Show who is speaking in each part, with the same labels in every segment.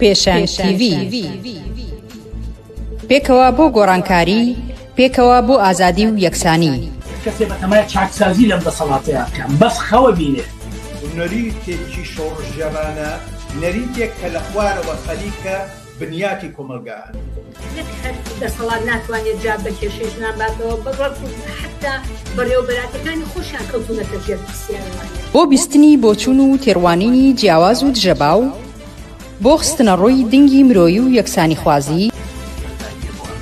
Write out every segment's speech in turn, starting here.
Speaker 1: پێشەنگ TV پێکەوە بۆ گۆڕانکاری، پێکەوە بۆ ئازادی و یەکسانی.
Speaker 2: کەسێ بەتەمایە چاکسازی لەم دەسەڵاتەیە بکەم، بەس خەوە بینێ.
Speaker 3: نەریتێکی شۆڕژێرانە، نەریتێک کە لە خوارەوە خەلیکە بنیاتی کۆمەلگایە.
Speaker 4: یەک هەر دەسەڵات ناتوانێت جا بە کێشەی ژنانباتەوە بەڕەت حتا بەڕێوەبەراتەکانی خۆشیان کەوتونەتە ژێر پرسیارەوانی.
Speaker 1: بۆ بیستنی بۆچوون و تێڕوانینی جیاواز و دژەباو، بۆ خستنە ڕۆی دنگی مرۆیی و یەکسانی خوازی،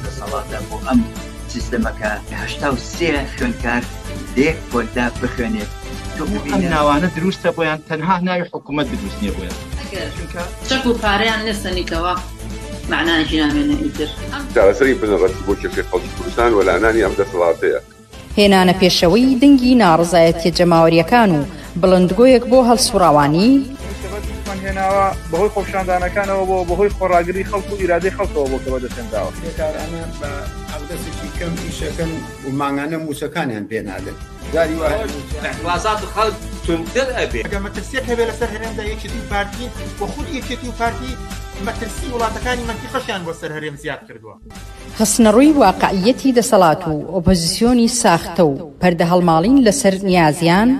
Speaker 5: دەسەڵاتە بۆ ئەم سیستەمەکە 83 خوێندکار لێک بۆدا بخوێنێت.
Speaker 6: ئەم ناوانە دروستە بۆیان تەنها ناوی حکوومەت دروست نییە بۆیان.
Speaker 7: چەک و پارەیان لەسەنیتەوە معناژی نامێنە ئیتر.
Speaker 8: چارەسەری بنەڕەتی بۆ کێشەی خەڵکی کوردستان و لەعنانی ئەم دەسەڵاتەیە.
Speaker 1: هێنانە پێشەوەی دنگی ناڕزایەتیە جەماوەریەکان و بڵندگۆیەک بۆ هەڵسوڕاوانی،
Speaker 9: هێناوە بەهۆی خۆپشاندانەکانەوە بۆ بەهۆی خۆڕاگری خەڵک و ئیرادەی خەڵکەوە بۆ کەوە دەسێنراوە.
Speaker 3: بێکارانە بە ئەودەسێکی کەم ئیشەکەن و ماڭانە موچەکانیان پێنادن.
Speaker 10: وازات خەڵک تونتر ئەبێ.
Speaker 11: ئەگەر مەترسیەک هەبێ لەسەر هەرێمدا یەکێتی و پارتی و خود یەکێتی و پارتی مەترسی وڵاتەکانی مەنتیقەشیان بۆ سەر هەرێم زیاد کردووە.
Speaker 1: خستنەڕووی واقعیەتی دەسەڵات و ئۆپۆزیسیۆنی ساختە و پەردە هەڵماڵین لەسەر نیازیان،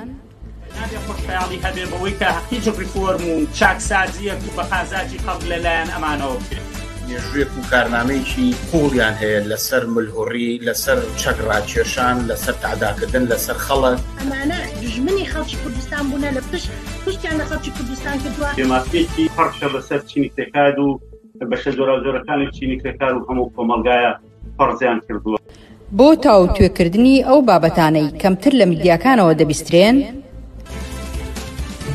Speaker 2: خۆشحاڵی هەبێ بەوەی کە هیچ ریفۆرم و چاکسازیەک و بەقازاجی خەڵک لەلایەن ئەمانەوە بکرێت.
Speaker 3: مێژوویەک و کارنامەیەکی قوڵیان هەیە لەسەر ملهوڕی، لەسەر چەکڕاکێشان، لەسەر تعداکردن لەسەر خەڵک.
Speaker 4: ئەمانە دژمنی خەڵکی کوردستان بوونە، لە پشتیان لە خەڵکی کوردستان کردووە.
Speaker 12: دێماسیەکی پەرشە بەسەر چینی کتێکاد و بەشە زۆرەکانی چینی کتێکار و هەموو کۆمەلگایە پەرزیان کردووە.
Speaker 1: بۆ تاو توێکردنی ئەو بابەتانەی کەمتر لە میدیاکانەوە دەبیسترێن،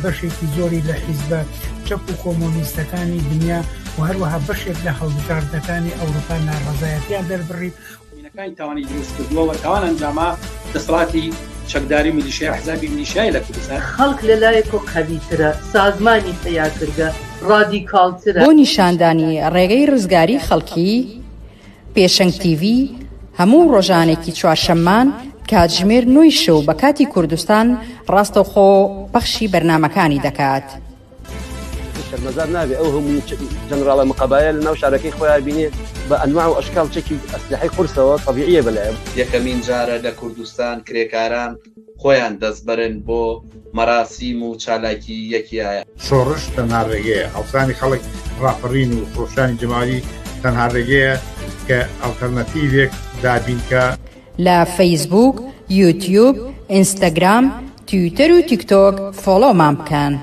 Speaker 2: بەشێکی زۆری لە حیزبات چەپ و کۆمۆنیستەکانی دنیا و هەروەها بەشێک لە هەڵبژاردنەکانی ئەوروپا ناڕەزایەتیان دەربڕی.
Speaker 10: مینەکانی تاوانی دروست کردووە تاوان ئەنجاما دەسەڵاتی چەکداری میلیشیای حزابی میلیشیای لە کوردستان.
Speaker 7: خەڵک لەلایەک و قەویترە، سازمانی پەیاکردە، ڕادیکاڵترە.
Speaker 1: بۆ نیشاندانی ڕێگەی ڕزگاری خەڵکی، پێشەنگ TV هەموو ڕۆژانێکی چوارشەممان کاتژمێر 9 شەو بە کاتی کوردستان ڕاستەوخۆ پەخشی بەرنامەکانی دەکات.
Speaker 13: شەرمەزار نابێ ئەو هەموو جەنەراڵە مقابایە لە ناو شارەکەی خۆیان بینێ بە ئەنواع و ئەشکال چەکی ئەسلحەی قورسەوە طەبیعیە بەلایە.
Speaker 10: یەکەمین جارە لە کوردستان کرێکاران خۆیان دەستبەرن بۆ مەراسیم و چالاکی یەکیایە.
Speaker 3: شۆڕش تەنها ڕێگەیە، هەڵسانی خەڵک ڕاپەڕین و خۆشانی جەماوی تەنها ڕێگەیە کە ئەڵتەرنەتیڤێک دابینکە.
Speaker 1: لە فەیسبوک، یوتیوب، ئینستاگرام، تویتەر و تیکتۆک فۆلۆمان بکەن.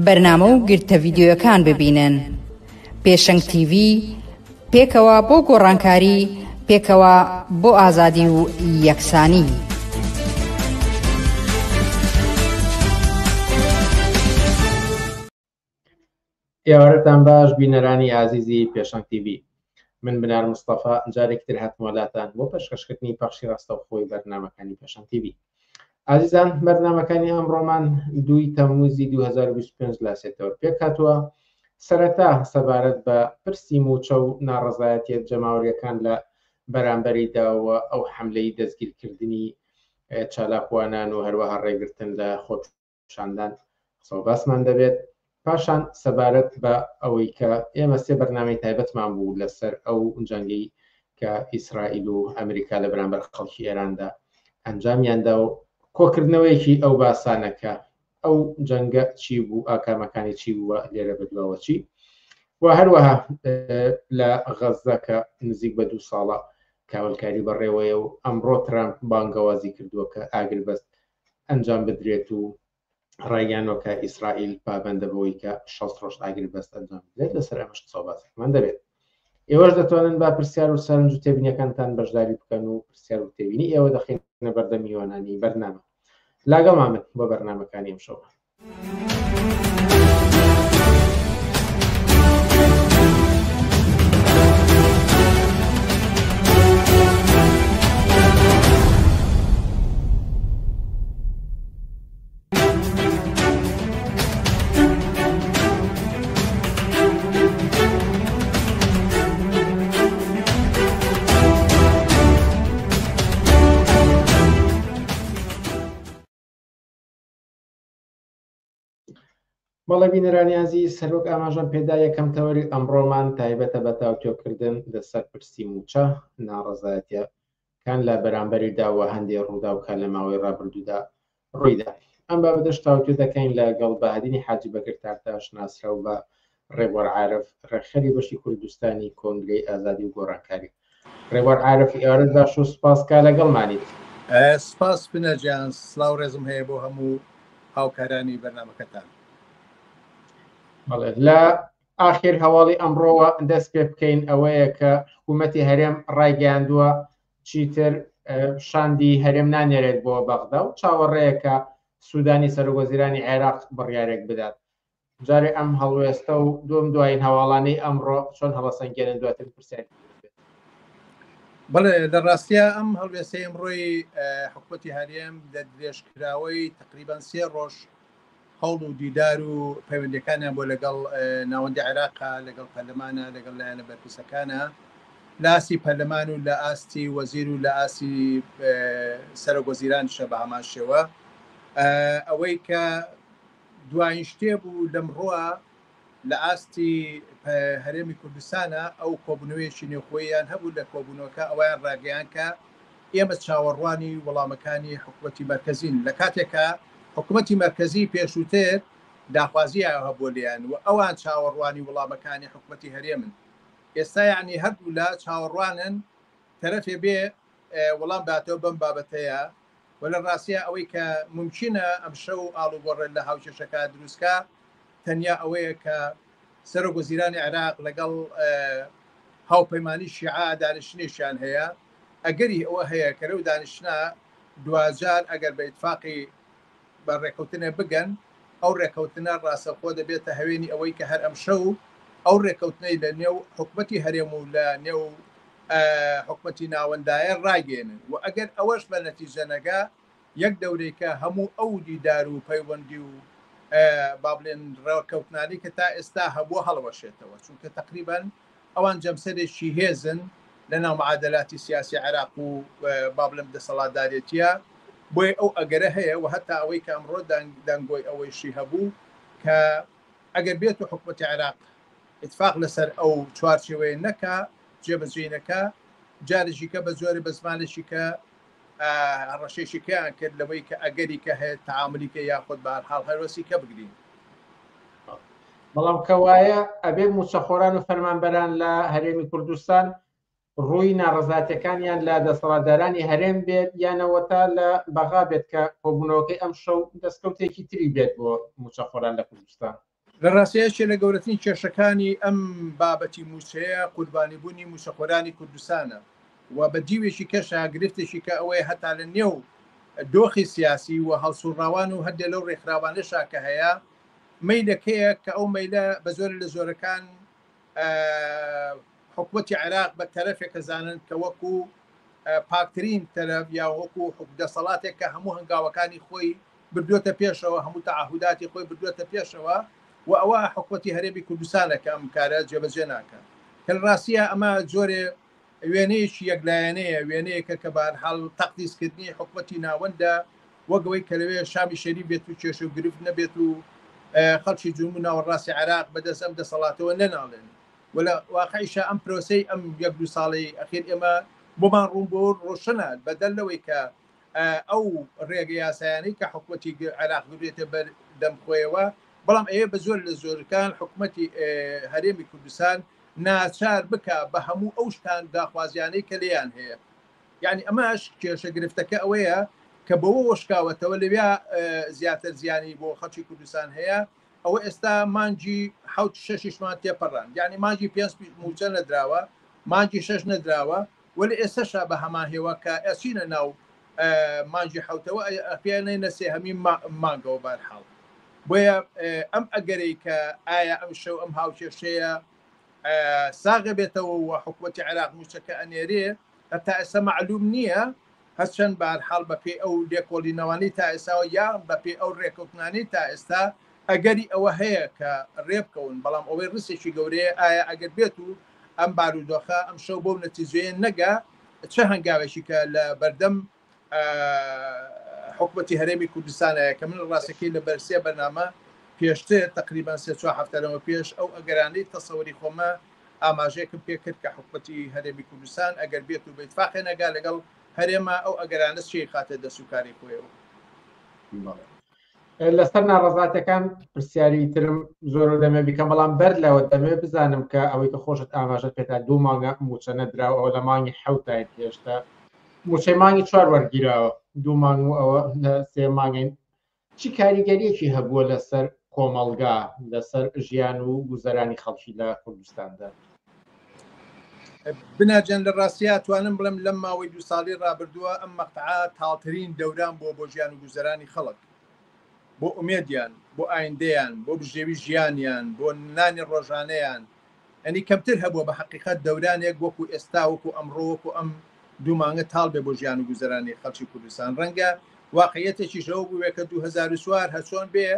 Speaker 1: بەرنامە و گرتە ڤیدیۆیەکان ببینن. پێشەنگ TV پێکەوە بۆ گۆڕانکاری، پێکەوە بۆ ئازادی و یەکسانی.
Speaker 14: ئێوارەتان باش بینەرانی ئازیزی پێشەنگ TV. من بنار مستەفا جارێکتر هاتمۆلاتان بۆ پێشکەشکردنی پەخشی ڕاستەوخۆی بەرنامەکانی پێشەنگ TV. ئازیزان، بەرنامەکانی ئەمڕۆمان 2 تەمووزی 2025 لاسێتەوە پێک هاتووە. سەرەتا سەبارەت بە پرسی موچە و ناڕەزایەتیە جەماوەریەکان لە بەرامبەریداوە ئەو حەملەی دەستگیرکردنی چالاکوانان و هەروەها ڕێگرتن لە خۆپشاندان قسە و باسمان دەبێت. پاشان سەبارەت بە ئەوەی کە ئێمە سێ بەرنامەی تایبەتمان بوو لەسەر ئەو جەنگەی کە ئیسرائیل و ئەمریکا لە بەرامبەر خەڵکی ئێراندا ئەنجامیاندا و کۆکردنەوەیەکی ئەو باسانەکە ئەو جەنگە چی بوو، ئاکامەکانی چی بووە لێرە بدوەوە چی، و هەروەها لە غەزەکە نزیک بە 2 ساڵە کاولکاری بەڕێوەیە و ئەمڕۆ ترامپ بانگەوازی کردووە کە ئاگربەست ئەنجام بدرێت و ڕایگەیانەوە کە ئیسرائیل پابەندە بەوەی کە 6 ڕۆژ ئاگربەست ئەنجام بدرێت. لەسەر ئەمەش قسە و باسێکمان دەبێت. ئێوەش دەتوانن با پرسیار و سەرنج و تێبینیەکانتان بەشداری بکەن و پرسیار و تێبینی ئێوە دەخینە بەردە میوانانی بەرنامە. لاگەڵامن بۆ بەرنامەکانی ئەمشەوە. بەڵێ بینەرانیازی سەرۆک ئاماژەم پێدا یەکەم تەوەری ئەمڕۆمان تایبەتە بە تاوتۆکردن لەسەر پرسی موچە ناڕەزایەتیەکان لە بەرامبەریداوە هەندێک ڕوودا و کە لە ماوەی ڕابردوودا ڕوویدا. ئەم بابەتەش تاوتو دەکەین لەگەڵ بەهادینی حاجی بەکر تارتاش ناسرا و بە ڕێبوار عارف ڕێخەری بەشی کوردستانی کۆنگرەی ئازادی و گۆڕانکاری. ڕێبوار عارف ئێوارەت باش و سپاسکا لەگەڵمانیت.
Speaker 15: سپاس بنەجیان، سلااو ڕێزم هەیە بۆ هەموو هاوکارانی بەرنامەکەتان.
Speaker 14: لە ئاخر هەواڵی ئەمڕۆوە دەست پێ بکەین ئەوەیە کە حکوومەتی هەرێم ڕایگەیاندووە چیتر شاندی هەرێم نانێرێت بۆ بەغدا و چاوەڕێیەکە سوودانی سەرۆکوەزیرانی عێراق بڕیارێک بدات. جارێ ئەم هەڵوێستە و دوم دوایین هەواڵانەی ئەمڕۆ چۆن هەڵەسەنگێنن دواتر پرسیار.
Speaker 15: بەڵێ لە ڕاستیە ئەم هەڵوێستەی ئەمڕۆی حکوومەتی هەرێم لە درێژکراوەی تقریبان 3 ڕۆژ هەوڵ و دیدار و پەیوەندیەکانیان بۆ لەگەڵ ناوەندی عێراقا لەگەڵ پەرلەمانە لەگەڵ لایەنە بەرپرسەکانە لە ئاستی پەرلەمان و لە ئاستی وەزیر و لە ئاسی سەرۆکوەزیرانیشە بە هەمان شێوە ئەوەی کە دوایین شتێ بوو لەمڕۆوە لە ئاستی هەرێمی کوردستانە ئەو کۆبوونەوەیەکی نێوخۆییان هەبوو لە کۆبوونەوەکە ئەویان ڕاگەیان کە ئێمە چاوەڕوانی وەڵامەکانی حکوومەتی مەرکەزین لە کاتێکە حکوومەتی مەرکەزی پێشووتر داخوازی هەبوو لیان و ئەوان چاوەڕوانی وەڵامەکانی حکوومەتی هەرێمن. ئێستا یعنی هەردوو لە چاوەڕوانن تەرەفێ بێ وەڵام باتەوە بەم بابەتەیە و لە ڕاستیە ئەوەی کە ممکنە ئەم شەو ئاڵوگۆڕێت لە هاوچێشەکە دروستکە تەنیا ئەوەیە کە سەرۆکوەزیرانی عێراق لەگەڵ هاوپەیمانی شیعە دانیشتنیشیان هەیە ئەگەری ئەوە هەیە کە لەو دانیشتە دوجار ئەگەر بە ئیتفاقی بە ڕێکەوتنە بگەن ئەو ڕێکەوتنە ڕاستەخۆ دەبێتە هەوێنی ئەوەی کە هەر ئەم شەو ئەو ڕێکەوتنەی لە نێو حکوومەتی هەرێم و لە نێو حکوومەتی ناوەندایە ڕاگەێنن و ئەگەر ئەوەش بە نەتیجەنەگا یەک دەورێکە هەموو ئەو دیدار و پەیوەندی و با بڵێن ڕێکەوتنانی کە تا ئێستا هەبووە هەڵەوەشێتەوە چونکە تقریبان ئەوان جەمسەرێکی هێزن لە ناو معادلاتی سیاسی عێراق و با بڵێن دەسەڵاتدارێتیە بۆی ئەو ئەگەرە هەیە و هەتا ئەوەی کە ئەمڕۆ دەنگۆی ئەوەیشی هەبوو کە ئەگەر بێت و حکوومەتی عێراق اتفاق لەسەر ئەو چوارچێوەیە نەکا جێبەجێنەکە جارێکی کە بە زۆری بە زمانێکی کە ڕەشێشیکەیان کرد لەوەی کە ئەگەری کە هەیە تعاملی کە یاخود بە هەرحاڵ هەروەسی کە بگرین.
Speaker 14: بەڵام کەوایە ئەبێ موچەخۆران و فەرمانبەران لە هەرێمی کوردستان ڕووی ناڕەزاتەکانیان لە دەسەڵاتدارانی هەرێم بێت یانەوەتا لە بەغا بێت کە کۆبوونەوەکەی ئەم شەو دەستکەوتێکی تری بێت بۆ موچەخۆران لە کوردستان.
Speaker 15: لە ڕاستیەشێ لە گەورەترین کێشەکانی ئەم بابەتی موچەیە قوربانیبوونی موچەخۆرانی کوردستانە و بە دیوێکی کەشە گرفتێکی کە ئەوەیە هەتا لە نێو دۆخی سیاسی و هەڵسوڕاوان و هەندێک لەو ڕێکخراوانەشا کە هەیە مەیلەکەیە کە ئەو مەیلە بە زۆر لە زۆرەکان حکوومەتی عێراق بە تەرەفێکە زانن کە وەکو پاکترین تەرەف یا وەکو دەسەڵاتێک کە هەموو هەنگاوەکانی خۆی بردووەتە پێشەوە هەموو تەعهوداتی خۆی بردووەتە پێشەوە و ئەوە حکوومەتی هەرێمی کوردستانە کە ئەم کارە جێبەجێ ناکەن کە ڕاستیە ئەمە جۆرێ وێنەیەکی یەکلایەنەیە وێنەیەکە کە بەهەرحاڵ تەقدیسکردنی حکوومەتی ناوەندە وەگەوەی کە لەوێ شامی شەریف بێت و کێشە و گرفت نەبێت و خەڵکی جمهوری ناوەڕاستی عێراق بەدەست ئەم دەسەڵاتەوە نەناڵێن ولا واقعیشە ئەم پرۆسەی ئەم 1-2 ساڵی ئەخیر ئێمە بۆمان ڕوون بۆ ڕۆشنە بەدەل لەوەی کە ئەو ڕێگە یاسایانەی کە حکوومەتی عێراق بێتە بەردەم خۆیەوە بەڵام ئەوێ بە زۆر لە زۆرەکان حکوومەتی هەرێمی کوردستان ناچار بکە بە هەموو ئەو شتان داخوازیانەی کە لێیان هەیە یعنی ئەمەش کێشە گرفتەکە ئەوەیە کە بەوە وەشکاوەتەوە لەوێ زیاتر زیانی بۆ خەڵکی کوردستان هەیە ئەوە ئێستا مانجی 6مان تێپەڕان یعنی مانجی 5 موچە نەدراوە مانجی 6 نەدراوە ولی ئێستاشا بە هەمان هێوە کە ئەچینە ناو مانجی حوتەوە ئەپیانەی نەسێ هەمی مانگەوە بەرحاڵ بۆیە ئەم ئەگەرەی کە ئایا ئەم شەو ئەم هاوکێشەیە ساغە بێتەوە و حکوومەتی عێراق موچەکە ئەنێرێ هەتا ئێستا معلوم نییە هەرچەند بەرحاڵ بەپێ ئەو لێکۆڵینەوەی تا ئێستاوە یان بەپێ ئەو ڕێکەوتنانی تا ئێستا ئەگەری ئەوە هەیە کە ڕێبکەون بەڵام ئەوەی ڕستێکی گەورەیە ئایا ئەگەر بێت و ئەم بارودۆخە ئەم شەو بۆ نەتیجەیە نەگا چه هەنگاوێکی کە لە بەردەم حکوومەتی هەرێمی کوردستانەیە کە من ڕاستەکەی لە بەرسێ بەرنامە پێشتر تقریبان 3-4 هەفتەرەوە پێش ئەو ئەگەرانەی تەسەوری خۆمە ئاماژەیەکم پێ کرد کە حکومەتی هەرێمی کوردستان ئەگەر بێت و بەیتفاقی نەگا لەگەڵ هەرێمە ئەو ئەگەرانە چی خاتە دەسوکاری خۆیەوە.
Speaker 14: لەسەر ناڕەزاتەکان پرسیاری ترم زۆر دەمێ بیکەم، بەڵام بەر لەوە دەمێ بزانم کە ئەوەی کە خۆشت ئاماژەت پێتا 2 مانگە موچە نەدراوە، ئەوە لە مانگی 7 هێشتا موچەی مانگی 4 وەرگیراوە، 2 مانگ و ئەوە لە 3 مانگین. چی کاریگەریەکی هەبووە لەسەر کۆمەڵگا لەسەر ژیان و گوزەرانی خەڵکی لە کوردستاندا؟
Speaker 15: بناجێن لە ڕاستیا توانم بڵم لەم ماوەی 2 ساڵی ڕابردووە ئەم مەقتەعە تاڵترین دەوران بۆ ژیان و گوزەرانی خەڵک، بۆ ئومێدیان، بۆ ئایندەیان، بۆ بژێوی ژیانیان، بۆ نانی ڕۆژانەیان. ئەنی کەمتر هەبووە بە حقیقەت دەورانێک وەکو ئێستا وەکو ئەمڕۆ وەکو ئەم 2 مانگە تاڵ بێ بۆ ژیان و گوزەرانی خەڵکی کوردستان. ڕەنگە واقعیەتێکی ژەو بووێ کە 2004 هەچۆن بێ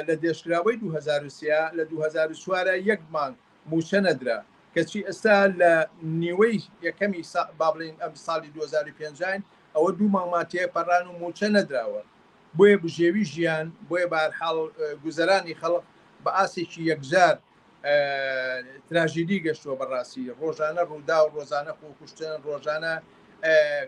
Speaker 15: لە دێشکراوەی 2003 لە 2004 1 مانگ موچە نەدرا، کەچی ئێستا لە نیوەی یەکەمی با بڵین ئەم ساڵی 2005 ئەوە 2 مانگماتیە پەڕان و موچە نەدراوە. بۆیە بژێوی ژیان، بۆیە بەهەرحاڵ گوزەرانی خەڵک بە ئاسێکی یەکجار تراژیدی گەشتووە بەڕاستی. ڕۆژانە ڕوودا و ڕۆژانە خۆکوشتن، ڕۆژانە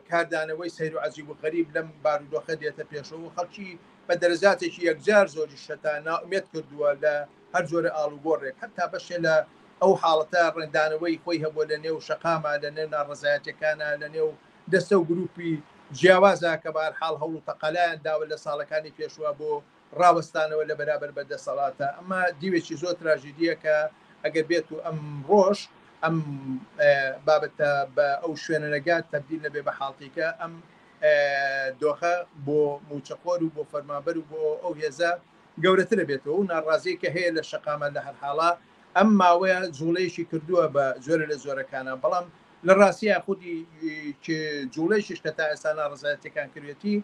Speaker 15: کاردانەوەی سەیر و عەجیب و غەریب لەم بارودۆخە دێتە پێشەوە. خەڵکی بە دەرەجاتێکی یەکجار زۆری شەتان ناومێت کردووە لە هەر جۆرە ئاڵوگۆڕێک، هەتا بەشێ لە ئەو حاڵەتە ڕێندانەوەی خۆی هەبووە لە نێو شەقامە، لە نێو ناڕەزایەتەکانە، لە نێو دەستە و گروپی جیاوازە کە بەهەرحاڵ هەوڵ و تەقەلایان داوە لە ساڵەکانی پێشوە بۆ ڕاوەستانەوە لە بەرابەر بەدەسەڵاتە. ئەمە دیوێکی زۆر تراژیدیە کە ئەگەر بێت و ئەم ڕۆژ ئەم بابەتە بە ئەو شوێنەگات تەبدیل نەبێ بە حاڵتیکە، ئەم دۆخە بۆ موچەخۆر و بۆ فەرمانبەر و بۆ ئەو هێزە گەورەترە بێتەوە و ناڕازەیە کە هەیە لە شەقامە لە هەر حاڵە ئەم ماوەیە جوڵەیەکی کردووە بە زۆرە لە زۆرەکانە. بەڵام لە ڕاستیە خودی جوڵەیەکیش کە تا ئێستا ناڕزایەتەکان کردوێتی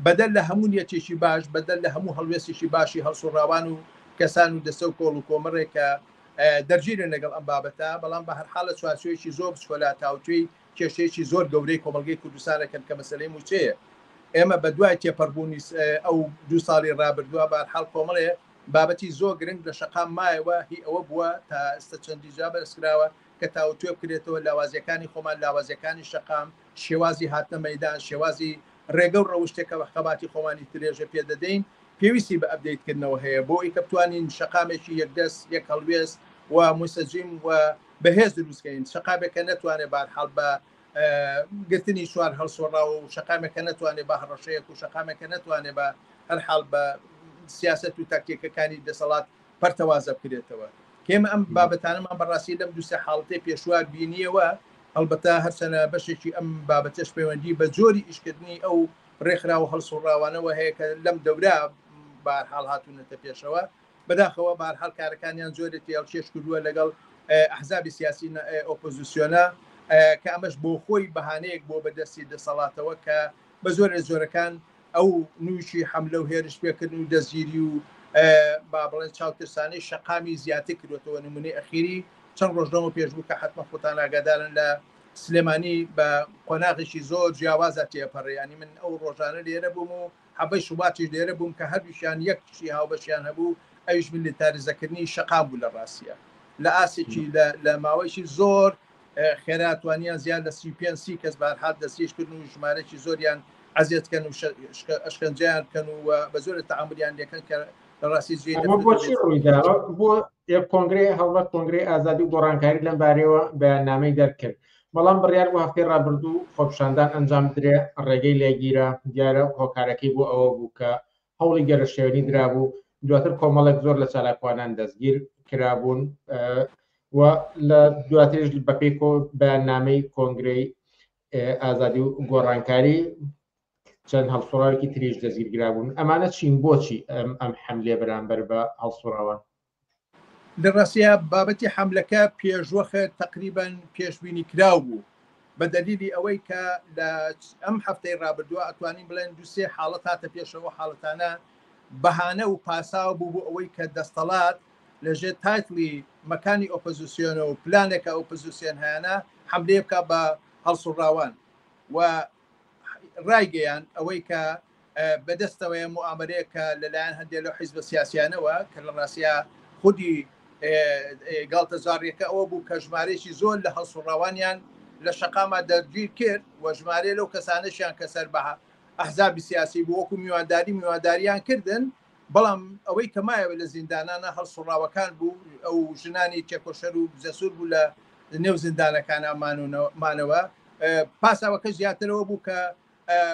Speaker 15: بەدەل لە هەموو نیەتێکی باش، بەدەل لە هەموو هەڵوێستێکی باشی هەڵسوڕاوان و کەسان و دەستە و کۆڵ و کۆمەڕێکە دەرگیرن لەگەڵ ئەم بابەتە. بەڵام بە هەرحاڵە چوارچێکی زۆر بچکۆلا تاوتوێی کێشەیەکی زۆر گەورەی کۆمەڵگەی کوردستانەکەن کە مەسەلەی موچەیە. ئێمە بە دوای تێپەڕبوونی ئەو 2 ساڵی ڕابردووە بە هەرحاڵ کۆمەڵێ بابەتی زۆر گرنگ لە شەقام مایەوە، هی ئەوە بووە تا ئێستا چەندی جا بەرزکراوە کە تاوتوێ بکرێتەوە لاوازیەکانی خۆمان، لاوازیەکانی شەقام، شێوازی هاتنە مەیدان، شێوازی ڕێگە و ڕەوشتێکە بە خەباتی خۆمانی ترێژە پێدەدەین. پێویستی بە ئەپدەیتکردنەوە هەیە بۆ ئەوەی کە بتوانین شەقامێکی یەکدەست، یەک هەڵوێست و مستەجیم و بەهێز دروستکەین. شەقامێکە نەتوانێت بەهەرحاڵ بە گرتنی شوار هەڵسۆڕاوە و شەقامێکە نەتوانێت بە هەڕەشەیەک و شەقامێکە نەتوانێت بە هەرحاڵ بە سیاست و تاکتیکەکانی دەسەڵات پەرتەوازە بکرێتەوە. کێمە ئەم بابەتانەمان بەڕاستی لەم 2-3 حاڵەتی پێشوار بینیەوە. هەڵبەتە هەرچەنە بەشێکی ئەم بابەتەش پەیوەندی بە جۆری ئیشکردنی ئەو ڕێکخرا و هەڵسوڕاوانەوە هەیە کە لەم دەورا بەهەرحاڵ هاتوونەتە پێشەوە. بەداخەوە بەهەرحاڵ کارەکانیان زۆرێتی هەڵکێش کردووە لەگەڵ ئەحزابی سیاسی ئۆپۆزیسیۆنە کە ئەمەش بۆ خۆی بەهانەیەک بۆ بەدەستی دەسەڵاتەوە کە بە زۆرەکان ئەو نووشی حملە و هێرش پێکردن و دەستگیری و با بڵێن چاوترسانەی شەقامی زیاتر کردوێتەوە. نمونەی ئەخیری چەند ڕۆژدەمە پێشبوو کە حتممە خۆتان ئاگادارن لە سلێمانی بە قۆناغێکی زۆر جیاوازە تێپەڕیانی من ئەو ڕۆژانە لێرە بووم و حەبەی شوباتیش لێرە بووم کە هەردووشیان یەکشی هاوبەشیان هەبوو، ئەویش میلیتاریزەکردنی شەقام بوو لە ڕاستیە لە ئاسێکی لە ماوەیەکی زۆر خێراتوانیان زیاد لە 35 کەس بەهەرحاڵ دەستگیرکردن و ژمارەی زۆریان عەزیەتکەن و ئەشکەنجیان بکەن و بە زۆر تەعاملیان لێکەن کە لە ڕاستی
Speaker 14: بۆ کۆنگرێ هەڵبەت کۆنگرێ ئازادی و گۆڕانکاری لەم بارەوە بەیاننامەی دەرکرد. بەڵام بڕیار بۆ هەفتەی ڕابردوو خۆپیشاندان ئەنجام درێ ڕێگەی لێگیرە دیارە هۆکارەکەی بۆ ئەوە بوو کە هەوڵی گەرەشێنی درابوو، دواتر کۆمەڵێک زۆر لە چالاکوانان دەستگیر کرابوون و لە دواترش بەپێی بەیاننامەی کۆنگرەی ئازادی و گۆڕانکاری چەند هەڵسوڕاوێکی تریش دەستگیرکرابوون. ئەمانە چین بۆچی ئەم حملێ بەرامبەر بە هەڵسوڕاوان؟
Speaker 15: لە ڕاستیە بابەتی حملەکە پێشوەخە تقریبان پێشبینی کراو بوو بە دەلیلی ئەوەی کە لە ئەم هەفتەی ڕابردووە ئەتوانین بڵێن 2-3 حاڵەت هاتە پێشەوە. حاڵەتانە بەهانە و پاساو بوو بۆ ئەوەی کە دەستەڵات لەژێر تایتلی مەکانی ئۆپۆزیسیۆنە و پلانێکە ئۆپۆزیسیۆن هەیەە حملێ بکە بە هەڵسوڕاوان و ڕایگەیان ئەوەی کە بەدەستەوەی موامەرەیەکە لەلایەن هەندێک لەو حیزبە سیاسیانەوە کە لە ڕاستیا خودی گاڵتەجاڕیەکە ئەوە بوو کە ژمارەیەکی زۆر لە هەڵسوڕاوانیان لە شەقامە دەرگیر کرد و ژمارە لەو کەسانەشیان کە سەر بە ئەحزابی سیاسی بوو وەکو میوانداریان کردن بەڵام ئەوەی کەمایەوە لە زیندانانە هەڵسوڕاوەکان بوو ئەو ژنانی چێکۆشەر و جەسوور بوو لە نێو زیندانەکانمانەوە پاساوەکە زیاترەوە بوو کە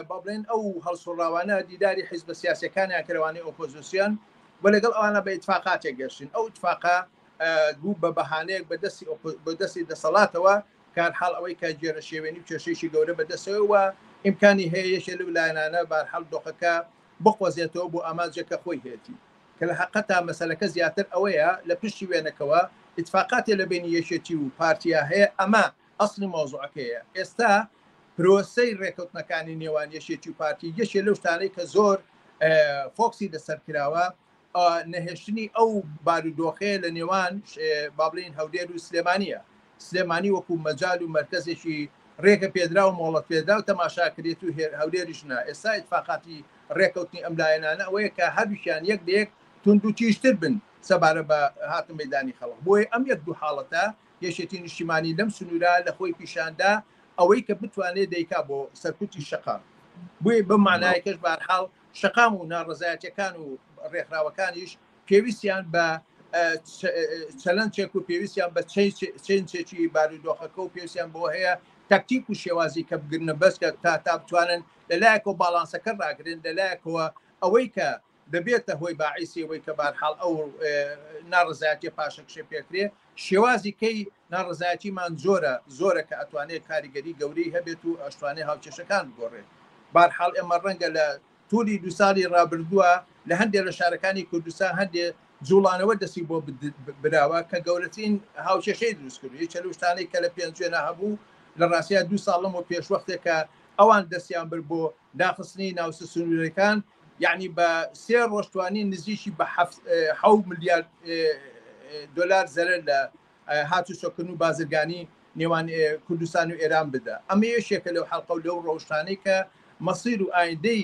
Speaker 15: با بڵێن ئەو هەڵسوڕاوانە دیداری حیزبە سیاسەکانیان کەروانەی ئۆپۆزیسیۆن و لەگەڵ ئەوانە بە ئیتفاقاتێک گەشتن ئەو اتفاقا بوو بە بەهانەیەک بەدەستی دەسەڵاتەوە کارحاڵ ئەوەی کە جێرە شێوێنی و کێشەیەکی گەورە بەدەستەوە ئیمکانی هەیە یەکێ لەو لایەنانە بارحاڵ دۆخەکە بخوازێتەوە بۆ ئاماجەکە خۆی هێتی کە لە حقیقەتا مەسەلەکە زیاتر ئەوەیە لە پشتی وێنەکەوە اتفاقاتی لە بینی یەکێتی و پارتیا هەیە ئەمە ئەسڵی مۆزوعەکەیە ئێستا پرۆسەی ڕێکەوتنەکانی نێوان یەکێتی و پارتی یەکێ لەو شتانەی کە زۆر فۆکسی لەسەر کراوە نەهێشتنی ئەو بارودۆخەیە لە نێوان با بڵین هەولێر و سلێمانیە سلێمانی وەکو مەجال و مرکزێکی ڕێکە پێدرا و مۆڵەت پێدا و تەماشاکرێت و هەولێریشنا ئێستا اتفاقاتی ڕێکەوتنی ئەم لایەنانە ئەوەیە کە هەردووشیان یەک لێک تونند و تیشتر بن سەبارە بە هاتن مەیدانی خەڵک بۆی ئەم یەک دوو حاڵەتە یەشێتی نیشتیمانی لەم سنوورە لە خۆی پیشاندا ئەوەی کە بتوانێت دەیکا بۆ سەرکوتی شەقام بۆی بە معنایەکەش بارحاڵ شەقام و ناڕزایەتەکان و ڕێکخراوەکانیش پێویستیان بە چەلەنجێک و پێویستیان بە چێنچێکی بارودۆخەکە و پێویستیان بۆ هەیە تاکتیک و شێوازی کە بگرنە بەسکە تا بتوانن لەلایەکەوە باڵانسەکە ڕاگرن لەلایەکەوە ئەوەی کە دەبێتە هۆی باعیسیەوەی کە بارحاڵ ئەو ناڕزایەتی پاشەکشێ پێکرێ شێوازی کەی ناڕزایەتیمان زۆرە کە ئەتوانێت کاریگەری گەورەی هەبێت و ئەشتوانێ هاوچێشەکان بگۆڕێت بارحاڵ ئێمە ڕەنگە لە تولی دو ساڵی ڕابردووە لە هەندێک لە شارەکانی کوردستان هەندێک جوڵانەوە دەستی بۆ براوە کە گەورەترین هاوچێشەی دروست کرد یەکێ لەو شتانەی کە لە پێنجێنە هەبوو لە ڕاستیە 2 ساڵم و پێشوەختێکە ئەوان دەستیان بر بۆ داخستنی ناوسە سنوورەکان یعنی بە 3 ڕۆژتوانی نزیکی بە 7 میلیارد دلار زەرەر لە هاتوچۆکردن و بازرگانی نێوان کوردستان و ئێران بدە ئەمە یەکێکە لەو حەڵقە و لەو ڕۆژتانەی کە مەسیر و ئایندەی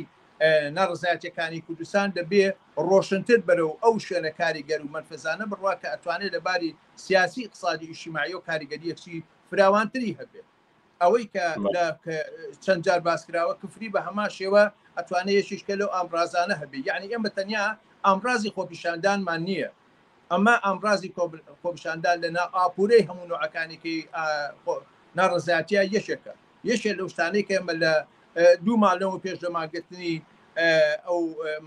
Speaker 15: ناڕزایەتەکانی کوردستان دەبێ ڕۆشنتر بەرەو ئەو شوێنە کاریگەر و منفەزانە بڕوا کە ئەتوانێت لەباری سیاسی اقتصادی ئیجتیماعی و کاریگەریەکی فراوانتری هەبێت ئەوەی کە چەند جار باسکراوە کفری بە هەما شێوە ئەتوانێت یەکیشکە لەو ئامڕازانە هەبێت یعنی ئێمە تەنیا ئامڕازی خۆپیشاندانمان نییە ئەمە ئامڕازی خۆپیشاندان لەنا ئاپورەی هەموو نوعەکانێکی ناڕزایەتیە یەکێک لەو شتانەی کە ئێمە لە 2 ماڵەوە پێش لەماگرتنی ئەو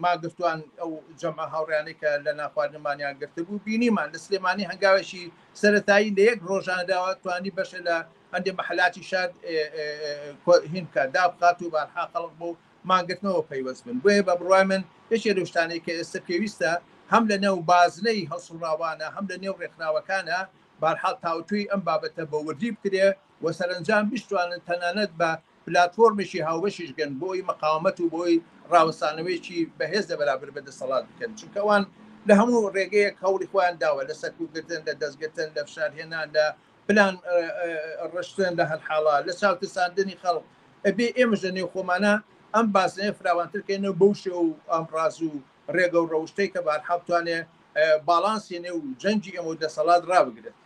Speaker 15: ماگرتوان ئەو جەمع هاوڕیانەی کە لە ناخواردنمانیان گرتە بوو بینیمان لە سلێمانی هەنگاوێکی سەرەتایی لە یەک ڕۆژانەداوە توانی بەشە لە هەندێک مەحەلاتی شار هینکە دابخات و بارحا خەڵک بۆ ماگرتنەوە پەیوەست بن بۆیە بە بڕوای من یەکێ لەو شتانەی کە ئێستا پێویستە هەم لە نێو بازنەی هەڵسوڕاوانە هەم لە نێو ڕێکخراوەکانە بارحاڵ تاوتوی ئەم بابەتە بە وردی بکرێ و سەرنجام بیستوانن تەنانەت بە پلاتفۆرمێکی هاوبەشیشگەن بۆی مەقاومەت و بۆی ڕاوەسانەوەیکی بەهێزە بەرابر بەدەسەڵات بکەن چونکە ئەوان لە هەموو ڕێگەیەک هەوڵی خۆیان داوە لە سەرکوتگرتن لە دەستگرتن لە فشارهێنان لە پلان ڕشتن لە هەرحاڵا لە چاوتەساندنی خەڵک ئەبێ ئێمەش لە نێو خۆمانە ئەم باسنەیە فراوانترکەینەوە بەو شێ و ئەمڕاز و ڕێگە و ڕەوشتەی کە بارحا بتوانێ باڵانسیێنێ و جەنجی ئەمە و دەسەڵات ڕابگرێت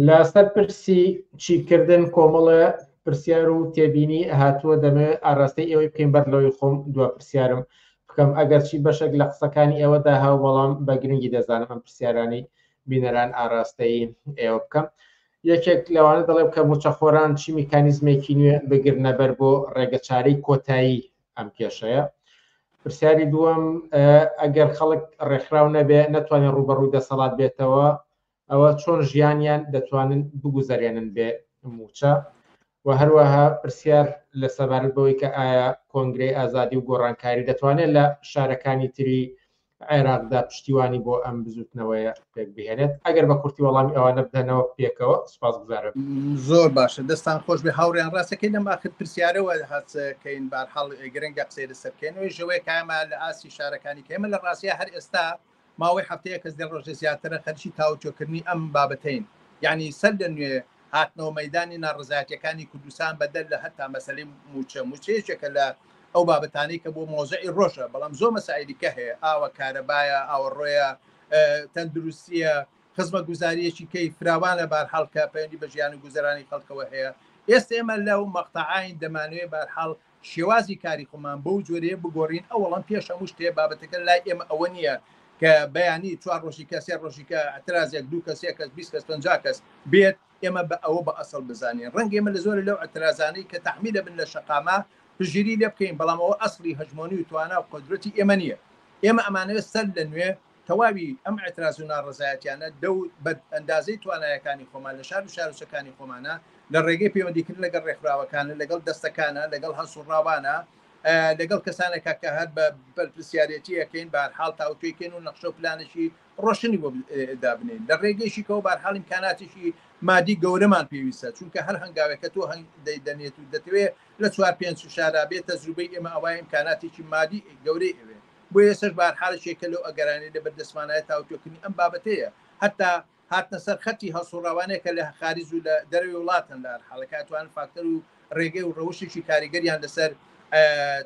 Speaker 14: لەسەر پرسی چیکردن کۆمەڵە پرسیار و تێبینی هاتووە دەمێ ئاڕاستی ئێوەی بکەین بەر لەوەی خۆم دو پرسیارم بکەم ئەگەر چی بەشێک لە قسەکانی ئێوەدا هاو بەڵام بە گرنگی دەزانم ئەم پرسیارانی بینەران ئاراستەی ئێوە بکەم یەکێک لەوانە دەڵێ بکە موچەخۆران چی میکانیزمێکی نوێ بگرنە بەر بۆ ڕێگەچارەی کۆتایی ئەم کێشەیە پرسیاری دووەم ئەگەر خەڵک ڕێکخراو نەبێ نەتوانێت ڕوبەڕووی دەسەڵات بێتەوە ئەوە چۆن ژیانیان دەتوانن بگوزارێنن بێ موچە و هەروەها پرسیار لە سەبارەت بەوەی کە ئایا کۆنگرەی ئازادی و گۆڕانکاری دەتوانێت لە شارەکانی تری عێراقدا پشتیوانی بۆ ئەم بزوتنەوەیە پێک بهێنێت ئەگەر بە کورتی وەڵامی ئەوانە بدەنەوە پێکەوە سوپاسگوزارم
Speaker 15: زۆر باشە دەستان خۆش بێ هاوڕیان ڕاستەکەی لەم ئاخر پرسیارەوە هاتکەین بارحاڵ گرنگە قسەی لەسەرکەینەوەی ژەوەی کامە لە ئاسی شارەکانی کە ئێمە لە ڕاستیە هەر ئێستا ماوەی هەفتەیە کەس دێ ڕۆژە زیاترە خەرشی تاوتۆکردنی ئەم بابەتین یعنی سەر لە نوێ هاتنەوە مەدانی ناڕزایەتەکانی کوردستان بەدەل لە هەتا مەسەلەی موچەیەکێکە لە ئەو بابەتانی کە بۆ مۆزعی ڕۆژە بەڵام زۆر مەسائلی کە هەیە ئاوە کارەبایە ئاوەڕۆیە تەندروستیە خزمە گوزاریەکی کەی فراوانە بارحاڵکە پەیوەندی بە ژیان و گوزەرانی خەڵکەوە هەیە ئێستا ئێمە لەو مەقتەعاین دەمانوێت بارحاڵ شێوازی کاری خۆمان بەو جۆرەیە بگۆڕین ئەوەڵام پێش هەموو شتێ بابەتەکە لای ئێمە ئەوە نییە کە بەیانی 4 ڕۆژی کە 3 ڕۆژی کە ئەترازێک 2 کەس 1 کەس 20 کەس 50 کەس بێت ئێمە بە ئەوە بە ئەسڵ بزانین ڕەنگە ئێمە لە زۆر لەو ئەترازانەی کە تەحمیلە بن لە شەقامە پژگیری لێ بکەین بەڵام ئەوە ئەسڵی هەژمۆنی و توانە و قدرەتی ئێمە نییە ئێمە ئەمانەوێت سەر لە نوێ تەواوی ئەم ئەتراز و ناڕزایەتیانە بە ئەندازەی توانایەکانی خۆمان لە شار و شارچەکانی خۆمانە لە ڕێگەی پەیوەندیکردن لەگەڵ ڕێکخراوەکانە لەگەڵ دەستەکانە لەگەڵ هەسوڕاوانە لەگەڵ کەسانێکە کە هەر بە بەرپرسیارەتی یەکەین بارحاڵ تاوتوێکێن و نەخشە و پلانشی ڕۆشنی بۆ دابنین لە ڕێگەیشی کەەوە بارحاڵ ئیمکاناتیشی مادی گەورەمان پێویستە چونکە هەر هەنگاوێکە تۆ دەیدەنێت و دەتوێت لە 4-5 شارا بێت تەجروبەی ئێمە ئەوای ئیمکاناتێکی مادی گەورەی ئەوێ بۆ ئێسش بارحاڵێکێکە لەو ئەگەرانی لە بەردەستمانایە تاوتۆکردنی ئەم بابەتەیە هەتا هاتنە سەر خەتی هەسوڕاوانێکە لە خارج و لە دەروی وڵاتن لە حاڵەکاتوان فاکتەر و ڕێگەی و ڕەوشێکی کاریگەریان لەسەر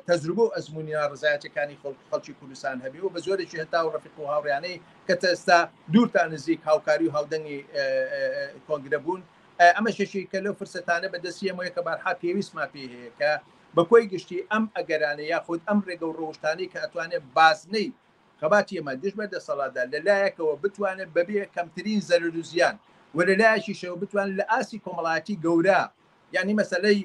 Speaker 15: تەجروبە و ئەزمموی ڕزایەتەکانی خەڵکی کوردستان هەبی و بە زۆرێکی هەتا و ڕەفیق و هاوڕیانەی کە ئێستا دوورتان نزیک هاوکاری و هاودەنگی کۆنگرە بوون ئەمە شەشی کە لەو فرسەتانە بەدەستی ئەمەیە کە بارحا پێویستمان پێ هەیە کە بەکۆی گشتی ئەم ئەگەرانە یاخود ئەم ڕێگە و ڕۆشتانی کە ئەتوانێت بازنەی خەباتی ئەمە دژ بە دەسەڵاتدا لەلایەکەوە بتوانێت بەبێ کەمترین زەرر و زیان و لەلایەکیشەوە بتوانێت لە ئاسی کۆمەڵایەتی گەورە یعنی مەسەلەی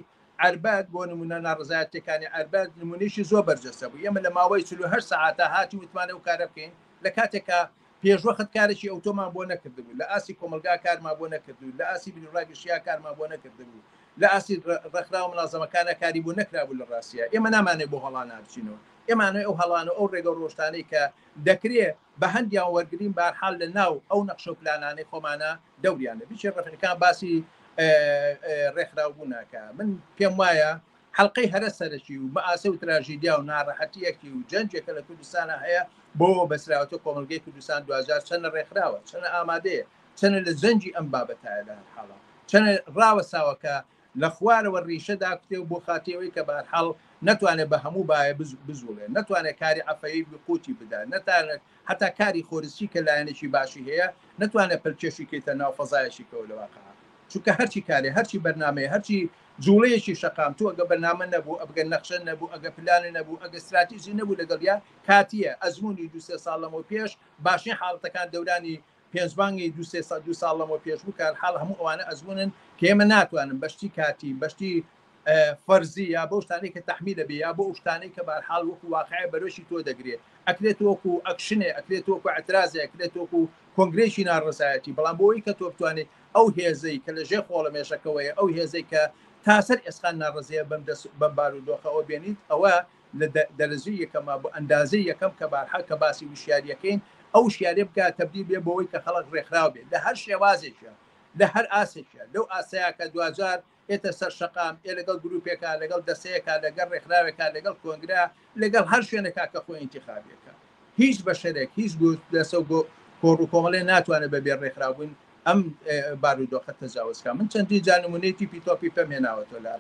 Speaker 15: عربات بۆ نمونە ناڕزایەتەکانی عربات نمونێشی زۆر بەرجەستە بوو ئێمە لە ماوەی 48 ساعتە هاتی وتمانە و کارە بکەین لە کاتێکە پێشوەخت کارێکی ئۆتۆمان بۆ نەکردبوو لە ئاسی کۆمەلگا کارمان بۆ نەکردو لە ئاسی بنوڕاگەشتیا کارمان بۆ نەکردبوو لە ئاسی ڕێکخراو منازەمەکانە کاری بۆ نەکرابوو لە ڕاستیە ئێمە نامانێت بۆ هەڵان نابچینەوە ئێمانە ئەو هەڵانە ئەو ڕێگە ڕۆشتانەی کە دەکرێت بە هەندیان وەرگرین بارحاڵ لە ناو ئەو نەخشە و پلانانەی خۆمانە دەوریانە بیچێ ڕەفەکان باسی ڕێکخراوبووناکە من پێم وایە حلقەی هەرە سەرەکی و بەئاسە و تراژیدیا و ناڕەحەتیەکی و جەنجێکە لە کوردستانە هەیە بۆ بەسراوەتە کۆمەلگەی کوردستان 2000 چەنە ڕێکخراوە چەنە ئامادەیە چەنە لە زەنجی ئەم بابەتایە لە حاڵە چەنە ڕاوە ساوەکە لە خوارەوە ڕیشەدا کتێ و بۆ خاتیەوەی کە بارحاڵ نتوانێت بە هەموو باە بزوڵێ نتوانێت کاری ئەفەیی بقوتی بدا نتوانێت حتا کاری خۆرسی کە لایەنێکی باشی هەیە نتوانێت پلچێشی کەیتە ناو فەزایەشیکەوە لەواقع چونکە هەرچی کارێ هەرچی بەرنامەیە هەرچی جوڵەیەکی شەقام تو ئەگە بەرنامە نەبوو ئەبگەن نەخشە نەبوو ئەگە پلانە نەبوو ئەگە استراتیژی نەبوو لەگەڵیا کاتیە ئەزمموی 2 ساڵ لەمەوە پێش باشین حاڵەتەکان دەورانی پێنجبانگی 2 ساڵ لەمەوە پێش بوو کار حاڵ هەموو ئەوانە ئەزمونن کە ئێمە ناتوانن بەشتی کاتی بەشتی فەرزی یا بۆ شتانەی کە تەحمیلە بێ یا بۆ شتانەی کە بارحاڵ وەکو واقعە بەرەشی تۆ دەگرێت ئەکرێت وەکو ئەکشنێ ئەکرێت وەکو ئەترازێ ئەکرێت وەکو کۆنگرێکی ناڕزایەتی بەڵام بۆەوەی کە تۆ بتوانێت ئەو هێزەی کە لە ژێر خۆڵە مێشەکەوەیە ئەو هێزەی کە تاسەر ئێسخان ناڕزیە بەم بارودۆخەوە بێنیت ئەوە لە دەرەجەی یەکەمە بۆ ئەندازەی یەکەم کە بارحا کە باسی وشیاریەکەین ئەو شیارێ بکات تەبدیل بێ بۆەوەی کە خەڵک ڕێکخراو بێت لە هەر شێوازێکە لە هەر ئاسێکە لەو ئاسەیە کە 2000 ئێتە سەر شەقام لەگەڵ گروپێکە لەگەڵ دەسەیەکە لەگەڵ ڕێکخراوێکە لەگەڵ کۆنگرا لەگەڵ هەر شوێنێکا کە خۆی ئینتیخابێکە هیچ بەشەرێک هیچ دەسە کۆڕ و کۆمەڵێ ناتوانێت بەبێ ڕێکخراوبوون ئەم بارودۆخە تەجاوزکە من چەندی جانمونەی تیپی تۆپی پەم هێناوەتەوە لە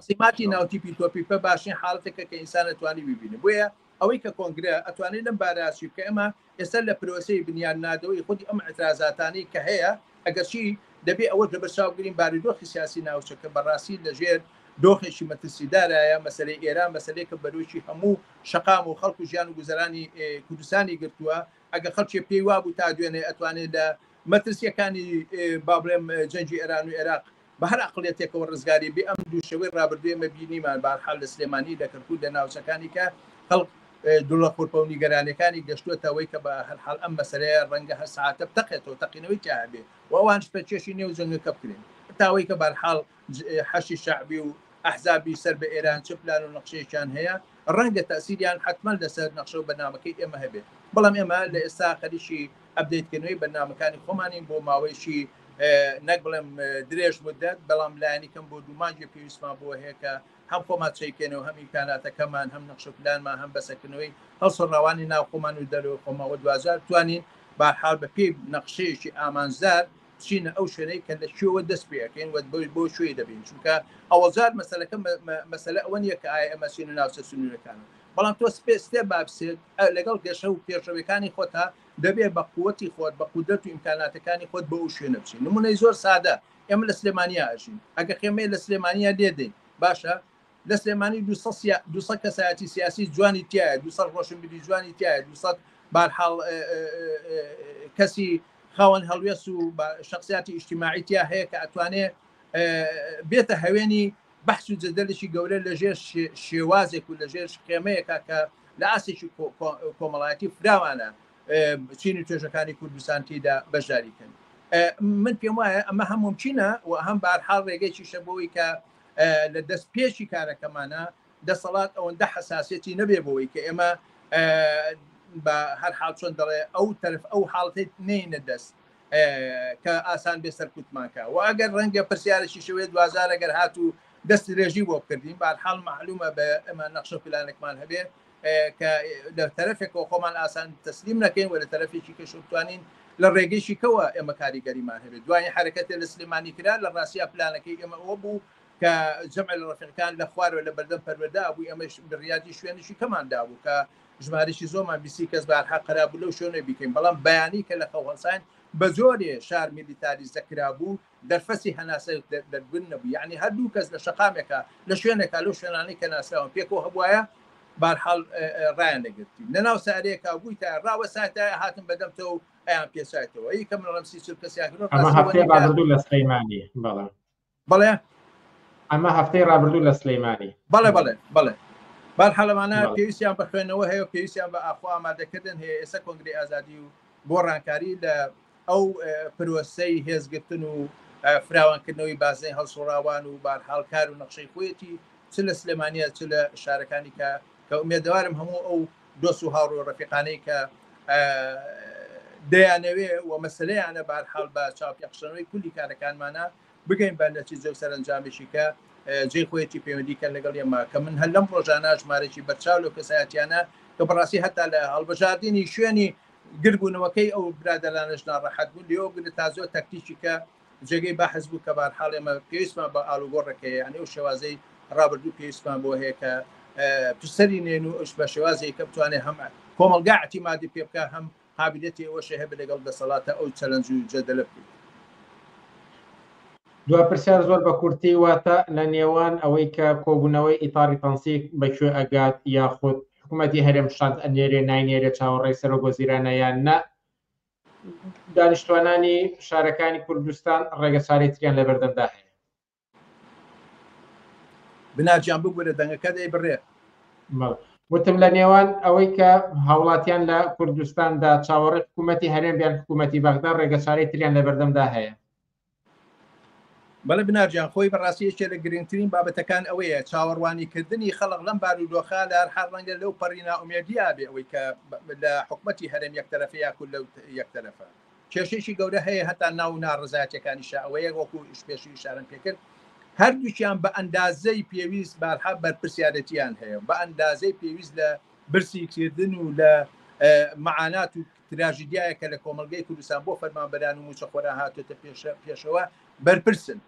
Speaker 15: سیماتی ناو تیپی تۆپی پە باشین حاڵەتێکە کە ئینسان ئەتوانی ببینێ بۆیە ئەوەی کە کۆنگرە ئەتوانێت لەم باراسی بکە ئەمە ئێستا لە پرۆسەی بنیان نادەوەی خودی ئەم ئەترازاتانی کە هەیە ئەگەرچی دەبێ ئەوە لە بەرچاوگرین بارودۆخی سیاسی ناوچەکە بەڕاستی لەژێر دۆخێکی مەترسیدارایە مەسەلەی ئێران مەسەلەیەکە بەرۆشی هەموو شەقام و خەڵک و ژیان و گوزەرانی کوردستانی گرتووە ئەگە خەڵکی پێی وابوو تا دوێنێ ئەتوانێت لە مەترسیەکانی بابڵێم جەنجی ئێران و عێراق بە هەر عقلێتێکەوە ڕزگاری بێ ئەم دوو شەوەی ڕابردوێمە بینیمان بارحاڵ لە سلێمانی لە کەرکوود لە ناوچەکانی کە خەڵک دوڵە خۆرپە و نیگەرانەکانی گەشتوتەوەی کە بە هەرحاڵ ئەم مەسەلەیە ڕەنگە هەر ساعتە بتەقێتەوە تەقینەوەی تیاهبێ و ئەوان پێچێشی نێو جەنگەکە بکرێن تاوەی کە بارحاڵ حەشی شعبی و ئەحزابی سەر بە ئێران چ پلان و نەخشەیەکیان هەیە ڕەنگە تەسیریان حتمما لەسەر نەخشە و بەرنامەکەی ئێمە هەبێت بەڵام ئێمە لە ئێستا خەریکی ئەپدەیتکردنەوەی بەرنامەکانی خۆمانین بۆ ماوەیەکی نەک بڵێم درێژ مدەت بەڵام لایەنی کەم بۆ دوومانجی پێویستمان بۆ هەیە کە هەم خۆمان چیکێنەوە هەم ئیمکاناتەکەمان هەم نەخشە پلانمان هەم بەسەکردنەوەی هەڵسەڕاوانی ناو خۆمان و دەرەوە خۆمەوە 2000 توانین بارحاڵ بە پێی نەخشەیەکی ئامانزار بچینە ئەو شوێنەی کە لە شوێوە دەست پێەکەین بۆ شوێ دەبین چونکە ئەوەزار مەسەلەکە مەسەلە ئەوە نیە کە ئایا ئەمە سینە ناوچە سنوورەکانە بەڵام تۆ سپێستێ بابسێت لەگەڵ گەشە و پێشەوەکانی خۆتا دەبێ بە قووەتی خۆت بە قودرەت و ئیمکاناتەکانی خۆت بە ئەو شوێنە بچین نمونەی زۆر سادە ئێمە لە سلێمانیا ئەژین ئەگە خێمەی لە سلێمانیا لێدەین باشە لە سلێمانی 200 کەسایەتی سیاسی جوانی تایە 200 ڕۆشنبیری جوانی تایە 200 بارحاڵ کەسی خاوەن هەڵوێست و شخصیاتی ئیجتیماعی تیا هەیە کە ئەتوانێت بێتە هەوێنی بەحث و جەدەلێکی گەورە لەژێر شێوازێک و لەژێر خێمەیەکە کە لە ئاسێکی کۆمەڵایەتی فراوانە چین و توێژەکانی کوردستان تێدا بەشداریکەن من پێم وایە ئەمە هەموو چینە و هەم بارحاڵ ڕێگەیکی شەبەوەی کە لە دەست پێشی کارەکەمانە دەسەڵات ئەوەندە حساسێتی نەبێ بەوەی کە ئێمە بە هەر حاڵ چۆن دەڵێ ئەو تەرف ئەو حاڵتێت نینە دەست کە ئاسان بێ سەرکوتمانکە و ئەگەر ڕەنگە پرسیارێکی شوێ دوازار ئەگەر هات و دەستی رێژی بۆ بکردین بارحاڵ معلومە بە ئەمە نەخشە پلانێکمان هەبێ کە لە تەرەفێکەوە خۆمان ئاسان تەسلیم نەکەین و لە تەرەفێکی کەشتوانین لە ڕێگەیشی کەوە ئێمە کاریگەریمان هەبێت دوای حرەکەتێ لە سلێمانی کرا لە ڕاستیا پلانەکەی ئێمە ئەوە بوو کە جەمع لە ڕەفیقەکان لە خوارەوە لە بەردەم پەروەردا بوو ئەمەش بڕیاتی شوێنشی کەماندا بوو کە ژمارەی زۆرمان بیسی کەس بارحا قەراب بوو لەو شوێنە بیکەین بەڵام بەیانی کە لە خەوهەسان بە زۆرێ شار میلیتاری زەکرا بوو دەرفەسی هەناسە دەربن نەبوو یعنی هەردوو کەس لە شەقامێکە لە شوێنێکە لەو شوێنانەی کە ناسراون پێکەوە هەبوایە بارحاڵ ڕایان دەگرتی لەناو سارەیەکە بووی تا ڕاوە ساتە هاتم بەدەمتەوە و ئەیان پێسایتەوە یکە من ڕەمسی چرکەسیاکردەوە
Speaker 14: ئەمە هەفتەی ڕابردوو لە سلەیمانی
Speaker 15: بەڵێ
Speaker 14: ئەمە هەفتەی ڕابردوو لە سلەیمانی
Speaker 15: بەڵێ بارحاڵەمانە پێویستیان بە خوێنەوە هەیە و پێویستیان بە ئاخوا ئامادەکردن هەیە ئێستا کۆنگری ئازادی و بۆ ڕانکاری لە ئەو پرۆسەی هێزگرتن و فراوانکردنەوەی بازەی هەڵسوڕاوان و بارحاڵکار و نەخشەی خۆیەتی چ لە سلێمانیە چ لە شارەکانی کە ئومێدەوارم هەموو ئەو دۆست و هاوڕێ و ڕەفیقانەی کە دەیانەوێ و مەسلەیانە بارحاڵ بە چاوپێقشەوەی کولی کارەکانمانە بگەین بە نەتیجە و سەرنجامێکی کە جێ خۆیەتی پەیوەندیکە لەگەڵ ئێمە کە من هەر لەم ڕۆژانە ژمارەی بەرچاو و کەسایەتیانە کە بەڕاستی هەتا لە هەڵبژاردننی شوێنی گربوونەوەکەی ئەو برادەلانەش ناڕەحەت بوو لێەوە گرت تا زۆر تەکتیکی کە جێگەی باحث بوو کە بارحاڵ ئێمە پێویستمان بە ئالوگۆڕەکەی یعنی ئەو شێوازەی ڕابردوو پێویستمان بۆ هەیە کە پسەری نێن و ئەش بە شێوازی کە بتوانێت هەم کۆمەلگا اعتیمادی پێ بکە هەم هابیلەتی ئەوەشە هەبێ لەگەڵ دەسەڵاتە ئەو چەلەنج و جەدەلە بکەیت
Speaker 14: دو پرسیار زۆر بە کورتی واتە لە نێوان ئەوەی کە کۆبوونەوەی ئیتاری تەنسیق بەکوێ ئەگات یاخود حکوومەتی هەرێمشاند ئەنێرێ ناینێرێ چاوەڕێی سەرۆگۆزیرانە یان نە دانیشتوانانی شارەکانی کوردستان ڕێگە چارەیەکیان لە بەردەمدا هەیە
Speaker 15: بناجیان بگورە دەنگەکە دەی بڕێ
Speaker 14: وتم لە نێوان ئەوەی کە هاوڵاتیان لە کوردستاندا چاوەڕێی حکوومەتی هەرێم بیان حکوومەتی بەغدا ڕێگە چارەیەکیان لە بەردەمدا هەیە
Speaker 15: بەڵێ بناجیان خۆی بەڕاستیەکێ لە گرنگترین بابەتەکان ئەوەیە چاوەڕوانیکردنی خەڵق لەم بارودۆخە لە هەر ڕەنگە لەو پەڕینا ئومێدیا بێ ئەوەی کە لە حکوومەتی هەرێم یەکتەرەفە یاکو لەو یەکتەرەفە کێشەیەکی گەورە هەیە هەتا ناو ناڕزایەتەکانی شەوەیە وەکو ئیشپێشی شارم پێکرد هەردووکیان بە ئەندازەی پێویست بارحە بەرپرسیارەتیان هەیە بە ئەندازەی پێویست لە برسیکردن و لە معانات و تراژیدیایەکە لە کۆمەلگەی کوردستان بۆ فەرمانبەران و موچەخۆران هاتوێتە پێشەوە بەرپرسن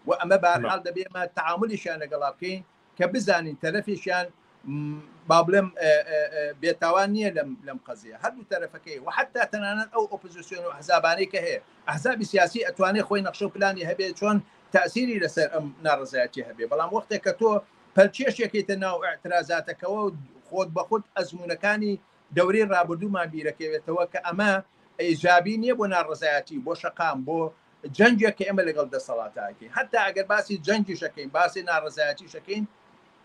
Speaker 15: و ئەمە بارحاڵ دەبێمە تعاملیشیان لەگەڵا بکەین کە بزانین تەرەفێکیان با بڵێم بێتاوان نییە لەم قەزیە هەردوو تەرەفەکەی و حتا تەنانەت ئەو ئۆپۆزیسیۆن و ئەحزابانەی کە هەیە ئەحزابی سیاسی ئەتوانێت خۆی نەخشە و پلانی هەبێت چۆن تأثیری لەسەر ئەم ناڕزایەتی هەبێ بەڵام وەختێک کە تۆ پەلچێشێکیتە ناو ئەعترازاتەکەەوە و خۆت بە خۆت ئەزمونونەکانی دەورەی ڕابردوومان بیرەکەوێتەوە کە ئەمە ئیجابی نییە بۆ ناڕزایەتی بۆ شەقام بۆ جەنجێک کە ئێمە لەگەڵ دەسەڵاتاکەین حتا ئەگەر باسی جەنجی شەکەین باسی ناڕزایەتی شەکەین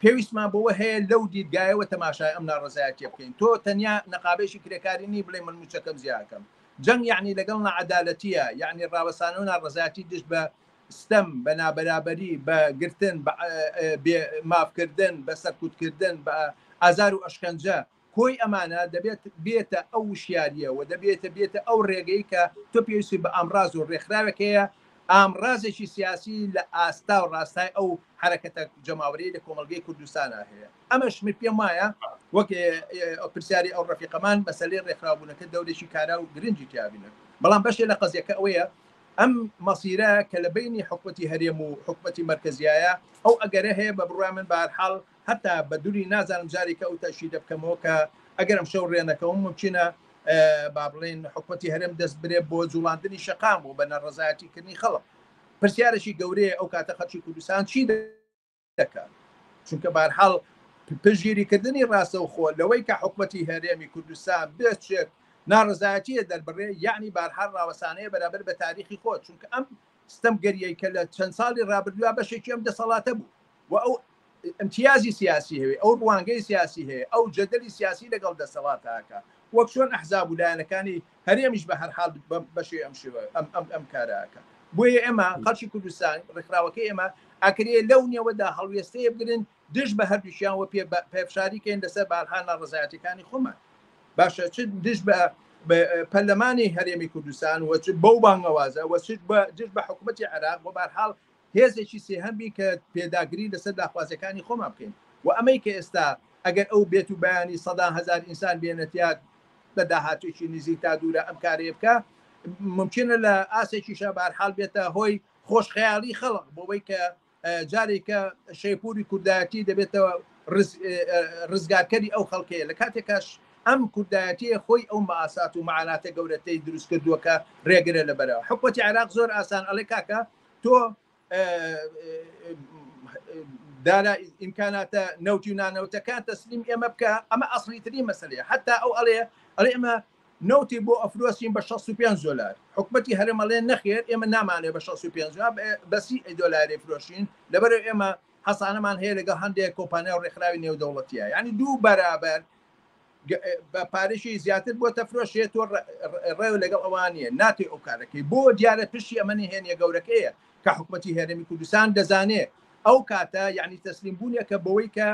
Speaker 15: پێویستمان بۆەوە هەیە لەو دیدگایەوە تەماشای ئەم ناڕزایەتی بکەین تۆ تەنیا نەقابێشی کرێکاری نی بڵێ من موچەکەم زیاکەم جەنگ یعنی لەگەڵ نەعەدالەتیە یعنی ڕاوەسانە و ناڕزایەتی دشت بە ستەم بە نابەرابەری بە گرتن مافکردن بە سەرکوتکردن بە ئازار و ئەشکەنجە کۆی ئەمانە دەبێت بێتە ئەو وشیاریە و بێتە ئەو ڕێگەی کە تۆ پێویستی بە ئامراز و ڕێکخراوێکەیە ئامرازێکی سیاسی لە ئاستا و ڕاستای ئەو حرەکەتە جەماوەری لە کۆمەلگەی کوردستانە هەیە ئەمەش من پێم وایە وەک پرسیاری ئەو ڕەفیقەمان مەسەلەی ڕێکخراوبوونەکە دەورێکی کارا و گرنگی تیابینە بەڵام بەشێ لە قەزیەکە ئەوەیە ئەم مەسیرە کە لە بینی حکومەتی هەرێم و حکومەتی مرکزیایە ئەو ئەگەرە هەیە بە بڕای من بەهەرحاڵ هەتا بە دووری نازانم جارێکە ئەو تەشی دەبکەمەوە کە ئەگەرم شەو ڕێنەکەم ممکنە با بڵێن حکومەتی هەرێم دەست برێ بۆ جوڵاندنی شەقام و بە نەڕەزایەتیکردنی خەڵک. پرسیارێکی گەورەیە ئەو کاتە خەڵکی کوردستان چی دەکات؟ چونکە بەهەرحاڵ پژگیریکردنی ڕاستەوخۆ لەوەی کە حکومەتی هەرێمی کوردستان بچێت ناڕزایەتیە دەربڕێ یعنی بەهەرحاڵ ڕاوەسانەیە بەرامبەر بە تاریخی خۆ، چونکە ئەم ستەمگەریەی کە لە چەند ساڵی ڕابردووە بەشێکی ئەم دەسەڵاتە بوو و ئەو امتیازی سیاسی هەیە، ئەو ڕوانگەی سیاسی هەیە، ئەو جەدەلی سیاسی لەگەڵ دەسەڵاتەکە وەک چۆن ئەحزاب و لایەنەکانی هەرێمیش بەهەرحاڵ بەشێ ئەم شێوە ئەم کارەکە. بۆیە ئێمە خەڵکی کوردستان ڕێکخراوەکەی ئێمە ئاکرێ لەو نێوەدا هەڵوێستەیە بگرن دژ بە هەردووشیان و پێشاریکەین لەسەر بەهەرحاڵ ناڕزایەتیەکانی خۆمان. باشە چ دژ بە پەرلەمانی هەرێمی کوردستان و بەو بانگەوازە و دژ بە حکوومەتی عێراق بۆ بەهەرحاڵ هێزێکی سێهەمبی کە پێداگری لەسەر داخوازەکانی خۆمان بکەین و ئەمەی کە ئێستا ئەگەر ئەو بێت و بەیانی 100,000 ئینسان بێنەتیات بە داهاتوێکی نزیک تا دوورە ئەم کارێ بکە ممکنە لە ئاسێکیشە بەهەرحاڵ بێتە هۆی خۆشخەیاڵی خەڵق بۆەوەی کە جارێکە شەیپوری کوردایەتی دەبێتەوە ڕزگارکەری ئەو خەڵکەیە لە کاتێکاش ئەم کوردایەتیە خۆی ئەو مەئاسات و مەعاناتە گەورەتەی دروست کردووەکە ڕێگرە لەبەرەوە. حکومەتی عێراق زۆر ئاسان ئەڵێ کاکە تۆ دارا ئیمکاناتە نەوتی و نانەوتەکان تەسلیم ئێمە بکە، ئەمە ئەسڵیترین مەسەلەیە. حتا ئەو ئەڵێ ئێمە نەوتی بۆ ئەفرۆسین بە 65 دلار، حکومەتی هەرێم ئەڵێ نەخێر ئێمە نامانێ بە 65 بەسی دلاری فرۆشین لەبەرەوە ئێمە حەسانەمان هەیە لەگەڵ هەندێک کۆمپانیا و ڕێکخراوی نێودەوڵەتیە، یعنی دوو بەرابەر بە پارێشی زیاتر بۆ تەفرۆشێت و ڕێو لەگەڵ ئەوانە ناتی ئەو کارەکەی بۆ دیارە پشتی ئەمەنی هێنیە گەورەکەیە کە حکومەتی هەرێمی کوردستان دەزانێت ئەو کاتە یعنی تەسلیم بوونیەکە بەوەی کە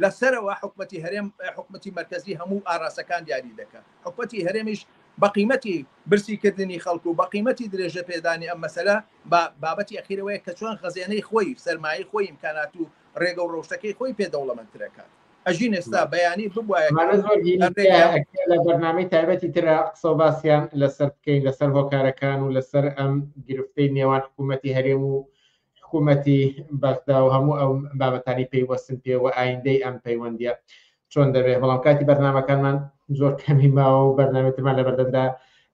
Speaker 15: لەسەرەوە حکومەتی هەرێم حکومەتی مرکزی هەموو ئاراسەکان دیاری دەکات. حکومەتی هەرێمیش بە قیمەتی برسیکردنی خەڵکو و بە قیمەتی درێژە پێدانی ئەم مەسەلە بابەتی ئەخیرەوەی کە چۆن خەزیێنەی خۆی سەرمایی خۆی ئیمکانات و ڕێگە و ڕۆشتەکەی خۆی پێدەوڵەمەندترەکات. ئەژین ئێستا بەیانی ببوایە
Speaker 14: لە بەرنامەی تایبەتی ترە قسە و باسییان لەسەر بکەین لەسەر هۆکارەکان و لەسەر ئەم گرفتەی نێوان حکوومەتی هەرێم و حکوومەتی بەغدا و هەموو ئەو بابەتانی پێیوەستن پێوە ئایندەی ئەم پەیوەندیە چۆن دەبێت. بەڵام کاتی بەرنامەکانمان زۆر کەمی ماوە و بەرنامەتمان لە بەردەمدا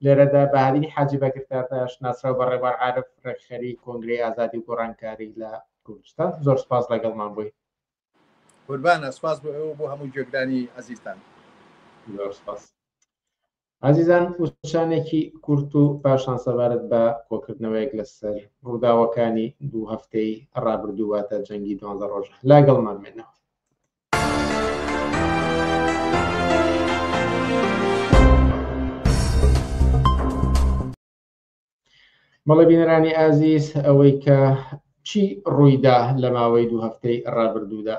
Speaker 14: لێرەدا بەهادینی حاجی بەکردداش ناسرا بە ڕێبوار عارف ڕێکخەری کۆنگرەی ئازادی و گۆڕانکاری لە کوردستان زۆر سپاس لەگەڵمان بووی.
Speaker 15: قوربانە سپاس بۆ هەموو جێگرانی عەزیزتان.
Speaker 14: زۆر سپاس. عزیزان وشانێکی کورت و پاشان سەبارەت بە کۆکردنەوەیەک لەسەر ڕووداوەکانی دوو هەفتەی ڕابردوواتە جەنگی 12 ڕۆژە لاگەڵمان بێنەوە. بەڵێ بینەرانی ئازیز ئەوەی کە چی ڕوویدا لە ماوەی دوو هەفتەی ڕابردوودا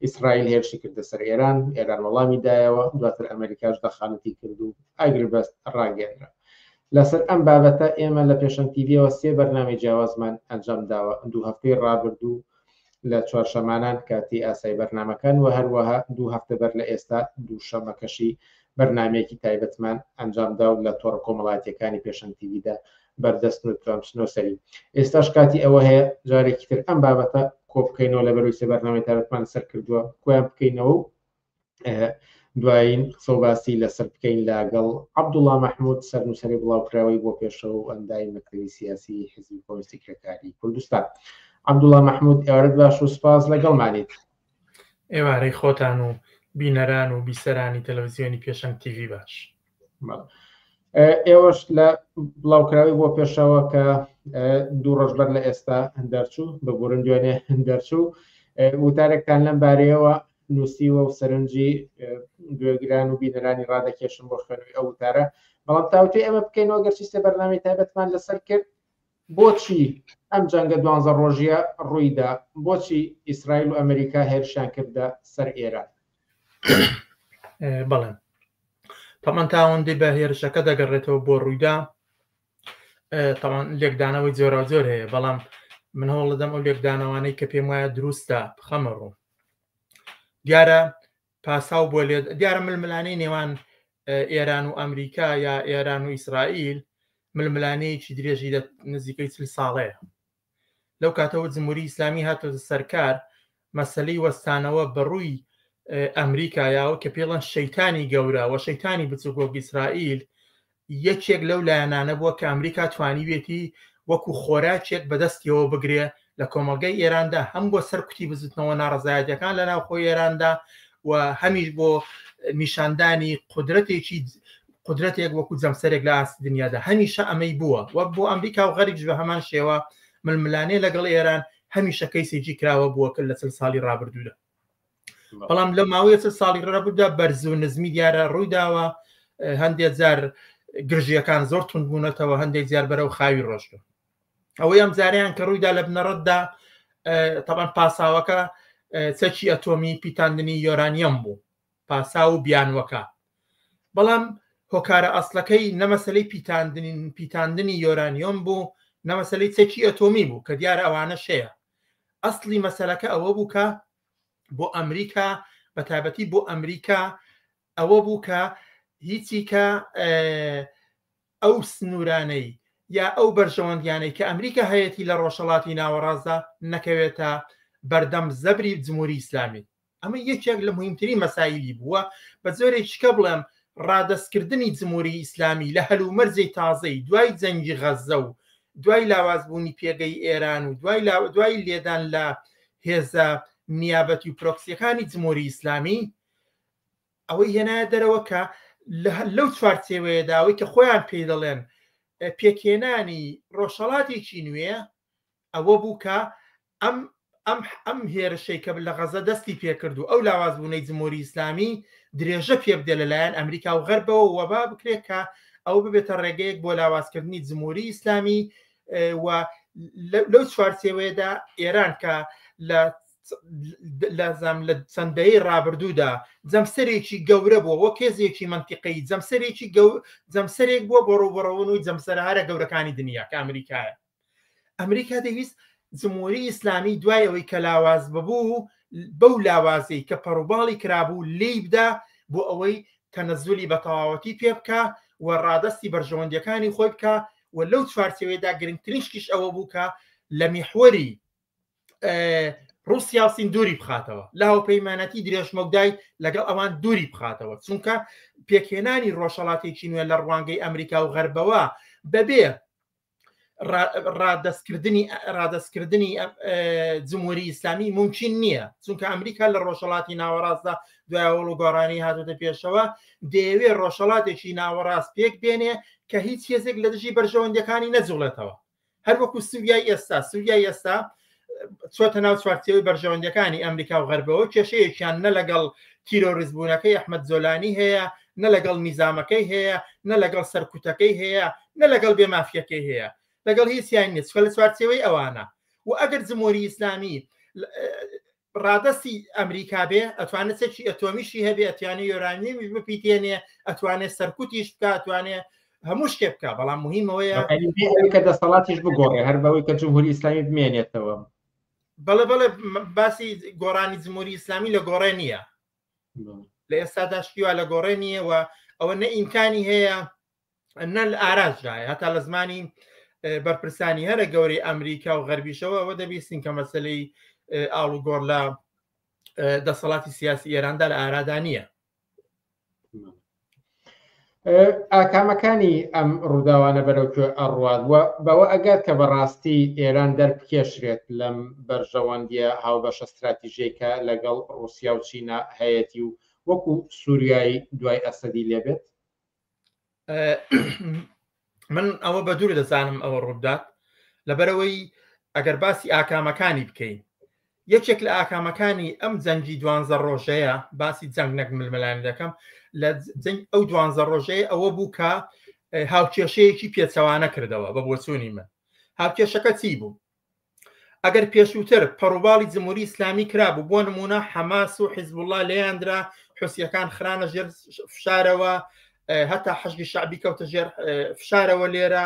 Speaker 14: ئیسرائیل هێرشی کردە سەر ئێران وەڵامی دایەوە دواتر ئەمریکاش دەخانەتی کرد و ئاگربەست ڕاگەێنرا. لەسەر ئەم بابەتە ئێمە لە پێشەنگ تیڤیەوە 3 بەرنامەی جیاوازمان ئەنجام داوە دوو هەفتەی ڕابردوو لە چوارشەمانان کاتی ئاسایی بەرنامەکان و هەروەها دوو هەفتە بەر لە ئێستا دووشەمەکەشی بەرنامەیەکی تایبەتمان ئەنجام دا و لە تۆڕ کۆمەڵاتیەکانی پێشەنگ تیڤیدا بەردەست نوترامچنەوە سەری. ئێستاش کاتی ئەوە هەیە جارێکی تر ئەم بابەتە کۆ بکەینەوە لە بەروی 3 بەرنامەی تایبەتمان سەر کردووە کۆیان بکەینەوە و دوایین قسە و باسی لەسەر بکەین لەگەڵ عەبدوڵڵا مەحموود سەرنووسەری بڵاوکراوی بۆ پێشەوە و ئەندای مەکتەبی سیاسی حیزبی کۆمونیستی کرێکاری کوردستان. عەبدوڵڵا مەحموود ئێوارەت باش و سپاس لەگەڵمانیت.
Speaker 16: ئێوارەی خۆتان و بینەران و بیسەرانی تەلەڤیزیۆنی پێشەنگ تیڤی باش.
Speaker 14: ئێوەش لە بڵاوکراوی بۆ پێشەوە کە 2 ڕۆژ بەر لە ئێستا دەرچوو بەگوورن دوێنێ دەرچوو وتارێکتان لەم بارەیەوە نووسیوە و سەرنجی گوێگران و بینەرانی ڕادەکێشن بۆ خوێنەوەی ئەو وتارە. بەڵام تاوتوی ئەمە بکەینەوە گەرچی 3 بەرنامەی تایبەتمان لەسەر کرد بۆچی ئەم جەنگە 12 ڕۆژیە ڕوویدا، بۆچی ئیسرائیل و ئەمریکا هێرشیان کردە سەر ئێران.
Speaker 16: بەڵێ تەمان تاوەندی بە هێرشەکە دەگەڕێتەوە بۆ ڕوویدا تەمان لێکدانەوەی جۆرە زۆر هەیە، بەڵام من هەوڵ دەدەم ئەو لێکدانەوانەی کە پێم وایە دروستە بخەمە ڕوو. دیارە پاساو بۆ دیارە ململانەی نێوان ئێران و ئەمریکا یا ئێران و ئیسرائیل ململانەیەکی درێژی نزیکەی 40 ساڵەیە. لەو کاتەوە جمهوری ئیسلامی هاتۆتە سەرکار مەسلەی وەستانەوە بەڕووی ئەمریکایەوە کە پێڵەن شەیتانی گەورە و شەیتانی بچووکۆک ئیسرائیل یەکێک لەو لایەنانە بووە کە ئەمریکا توانیوێتی وەکو خۆراکێک بەدەستیەوە بگرێ لە کۆمەلگای ئێراندا هەم بۆ سەرکوتی بزوتنەوە ناڕزایەتەکان لە ناوخۆی ئێراندا و هەمیش بۆ نیشاندانی قدرەتێک وەکو جەمسەرێک لە ئاستی دنیادا هەمیشە ئەمەی بووە وەک بۆ ئەمریکا و غەریبش بە هەمان شێوە ململانێ لەگەڵ ئێران هەمیشە کەیسێکی کراوە بووە کە لە 40 ساڵی ڕابردوودا. بەڵام لە ماوەیە 40 ساڵی ڕابردوودا بەرز و نزمی دیارە ڕوویداوە، هەندێک جار گرژیەکان زۆر تون بوونەتەوە، هەندێک جار بەرەو خاوی ڕۆشتن. ئەوەی ئەم جاریان کە ڕوویدا لە بنەڕەتدا تەبەن پاساوەکە چەکی ئەتۆمی پیتاندنی یۆرانیەم بوو، پاسا و بیانوەکە. بەڵام هۆکارە ئەسڵەکەی نەمەسلەی پیتاندنی یۆرانیۆم بوو، نەمەسلەی چەکی ئەتۆمی بوو کە دیارە ئەوانە شەیە. ئەسڵی مەسەلەکە ئەوە بوو کە بۆ ئەمریکا بە تایبەتی بۆ ئەمریکا ئەوە بوو کە هیچی کە ئەو سنوورانەی یا ئەو بەرژەوەندیانەی کە ئەمریکا هەیەی لە ڕۆژهەڵاتی ناوەڕاستدا نەکەوێتە بەردەم زەبری جمهوری ئیسلامی. ئەمە یەکێک لە مهمترین مەسایلی بووە بە زۆرێکیکە بڵێم ڕادەستکردنی جمهوری ئیسلامی لە هەلومەرجەی تازەی دوای جەنگی غەزە و دوای لاوازبوونی پێگەی ئێران و دوای لێدان لە هێزە نیابەتی و پرۆکسیەکانی جمهوری ئیسلامی ئەوەی هێنایە دەرەوە کە لەو چوارچێوەیەداوەی کە خۆیان پێی دەڵێن پێکێنانی ڕۆژهەڵاتێکی نوێ ئەوە بوو کە ئەم هێرشەی کە لە غەزە دەستی پێکرد و ئەو لاوازبوونەی جمهوری ئیسلامی درێژە پێ بدێ لەلایەن ئەمریکا و غەربەوە وەبا بکرێت کە ئەو ببێتە ڕێگەیەک بۆ لاوازکردنی جمهوری ئیسلامی و لەو چوارچێوەیەدا ئێران کە لە چەندەیە ڕابردوودا جەمسەرێکی گەورە بووە وە کێزێکی منتیقەی جەمسەرێک بووە بۆ ڕوبەڕەوەنەوەی جەمسەرهارە گەورەکانی دنیا کە ئەمریکایە. ئەمریکا دەویست جمهوری ئیسلامی دوای ئەوەی کە لاواز ببوو بەو لاوازەی کە پەڕووباڵی کرابوو لی بدا بۆ ئەوەی تەنەزولی بە تەواوەتی پێ بکە و ڕادەستی بەرژەوەندیەکانی خۆی بکە و لەو چوارچێوەیەدا گرنگترینشکیش ئەوە بوو کە لە میحوەری رووسیا و سین دووری بخاتەوە، لە هاوپەیمانەتی درێژمەودای لەگەڵ ئەوان دووری بخاتەوە، چونکە پێکهێنانی ڕۆژهەڵاتێکی نوێ لە ڕوانگەی ئەمریکا و غەربەوە بەبێ ڕادەستکردنی جمهوری ئیسلامی ممکن نییە، چونکە ئەمریکا لە ڕۆژهەڵاتی ناوەڕاستدا دوای هەوڵ و گۆڕانی هاتوۆتە پێشەوە دەیەوێت ڕۆژهەڵاتێکی ناوەڕاست پێک بێنێ کە هیچ هێزێک لە دژی بەرژەوەندەکانی نەجوڵێتەوە. هەر وەکو سووریای ئێستا چۆتە ناو چوارچێوەی بەرژەوەندەکانی ئەمریکا و غەربەوە کێشەیەکیان نە لەگەڵ تیرۆریزبوونەکەی ئەحمەد جۆلانی هەیە، نە لەگەڵ نیزامەکەی هەیە، نە لەگەڵ سەرکوتەکەی هەیە، نە لەگەڵ بێمافیەکەی هەیە، لەگەڵ هیچیان نیە لە چوارچێوەی ئەوانە. و ئەگەر جمهوری ئیسلامی ڕادەستی ئەمریکا بێ ئەتوانێت چەکی ئەتۆمیشی هەبێ، ئەتوانێت یۆرانیەمیش بپیتێنێ، ئەتوانێت سەرکوتیش بکە، ئەتوانێت هەموو شتێ بکە. بەڵام مهمەوەیە
Speaker 14: کە دەسەڵاتیش بگۆڕێ هەر بەوەی کە جمهوری ئیسلامی بمێنێتەوە.
Speaker 16: بەڵێ باسی گۆڕانی جمهوری ئیسلامی لە گۆڕێ نییە، لە ئێستادا شتیوا لە گۆڕێ نییە و ئەوە نە ئیمکانی هەیە نە لە ئاراژدایە، هەتا لە زمانی بەرپرسانی هەرە گەورەی ئەمریکا و غەربیشەوە ئەوە دەبیستین کە مەسەلەی ئاڵ و گۆڕ لە دەسەڵاتی سیاسی ئێراندا لە ئارادا نییە.
Speaker 14: ئاکامەکانی ئەم ڕووداوانە بەرەوکوێ ئەڕوات بەوە ئەگات کە بەڕاستی ئێران دەربکێشرێت لەم بەرژەوەندیە هاوبەشە استراتیژیەکە لەگەڵ ڕووسیا و چینە هەیەی و وەکو سووریایی دوای ئەسەدی لێبێت.
Speaker 16: من ئەوە بە دوور دەزانم ئەوە ڕوودات لەبەرەوەی ئەگەر باسی ئاکامەکانی بکەین، یەکێک لە ئاکامەکانی ئەم جەنگی 12 ڕۆژەیە باسی جەنگ نەک ململانی دەکەم لە ئەو 12 ڕۆژەیە ئەوە بوو کە هاوکێشەیەکی پێچەوانە کردەوە بە بۆچوونی من. هاوکێشەکە چی بوو؟ ئەگەر پێشووتر پەڕووباڵی جمهوری ئیسلامی کرابوو بۆ نمونە حەماس و حیزبوڵڵا لێیاندرا، حوسیەکان خرانە ژێر فشارەوە، هەتا حەشدی شعبی کەوتە ژێر فشارەوە لێرە،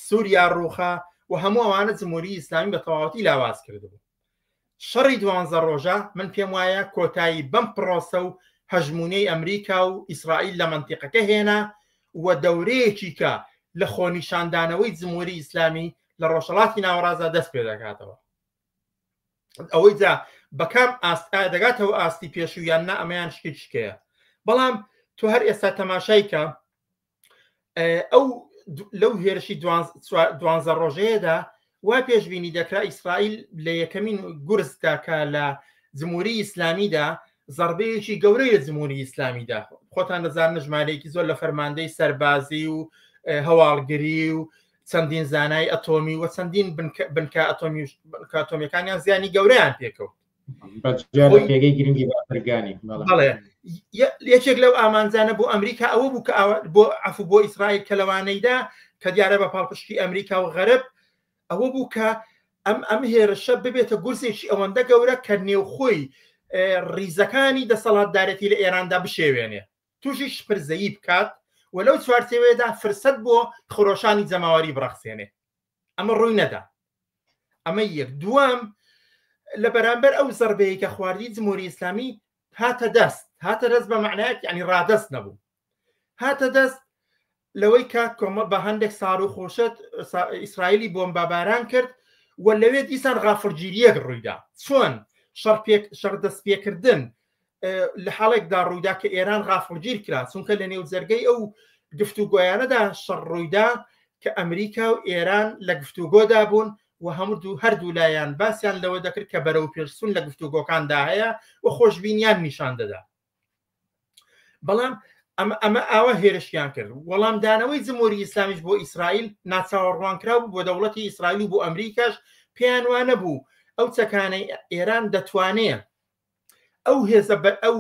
Speaker 16: سووریا ڕووخە و هەموو ئەوانە جمهوری ئیسلامی بە تەواوەتی لاواز کردبوو. شەڕی 12 ڕۆژە من پێم وایە کۆتایی بەم پرۆسە و هەژمونەی ئەمریکا و ئیسرائیل لە منتیقەکە هێنا و دەورەیەکی کە لە خۆنیشاندانەوەی جمهوری ئیسلامی لە ڕۆژهەڵاتی ناوەڕازدا دەست پێ دەکاتەوە. ئەوەی جا بەکام دەگاتەوە ئاستی پێشویان نا ئەمەیان شکەیە. بەڵام تۆ هەر ئێستا تەماشایکە ئەو لەو هێرشی 12 ڕۆژەیەدا وا پێشبینی دەکرا ئیسرائیل لە یەکەمین گورزدا کە لە جمهوری ئیسلامیدا زەربەیەکی گەورەی لە جمهوری ئیسلامیدا خۆتان دەزانن ژمارەیەکی زۆر لە فەرماندەی سەربازی و هەواڵگری و چەندین زانای ئەتۆمی و چەندین بنکە ئەتۆمیەکانیان زیانی گەورەیان پێکەوت
Speaker 14: پێگەی گرنگی بافرگانی.
Speaker 16: بەڵێ یەکێک لەو ئامانجانە بۆ ئەمریکا ئەوە بوو کە بۆ عفو بۆ ئیسرائیل کە لەوانەیدا کە دیارە بە پاڵپشتی ئەمریکا و غەرب ئەوە بوو کە ئەم هێرشە ببێتە گورسێکی ئەوەندە گەورە کە نێوخۆی ڕیزەکانی دەسەڵاتدارەتی لە ئێراندا بشێوێنێ تووشی شپرزەیی بکات و لەو چوارچێوەیەدا فرسەت بۆ خۆرۆشانی جەماوەری بڕەخسێنێ. ئەمە ڕووی نەدا. ئەمە یەک. دووەم لە بەرامبەر ئەو زەربەیە کە خواردی جمهوری ئیسلامی هاتە دەست بە معنایەت یعنی ڕادەست نەبوو، هاتە دەست لەوەی کە کۆمە بە هەندێک ساڕ و خۆشت ئیسرائیلی بۆمباباران کرد و لەوێ دیسان غافڵگیریەک ڕوویدا. چۆن شەڕ دەستپێکردن لە حاڵێکدا ڕوویدا کە ئێران غافڵگیر کرا، چونکە لە نێو جەرگەی ئەو گفتوگۆیانەدا شەڕ ڕوویدا کە ئەمریکا و ئێران لە گفتوگۆدا بوون و هەردوو لایەن باسییان لەوە دەکرد کە بەرەو پێشسون لە گفتوگۆکاندا هەیە و خۆشببینیان نیشان دەدا. بەڵام ئەمە ئاوا هێرشیان کرد. وەڵام دانەوەی جمهوری ئیسلامیش بۆ ئیسرائیل ناچاوەڕوانکرا بوو بۆ دەوڵەتی ئیسرائیل و بۆ ئەمریکاش پێیان وانە بوو ئەو چەکانەی ئێران دەتوانێت ئەو هێزە ئەو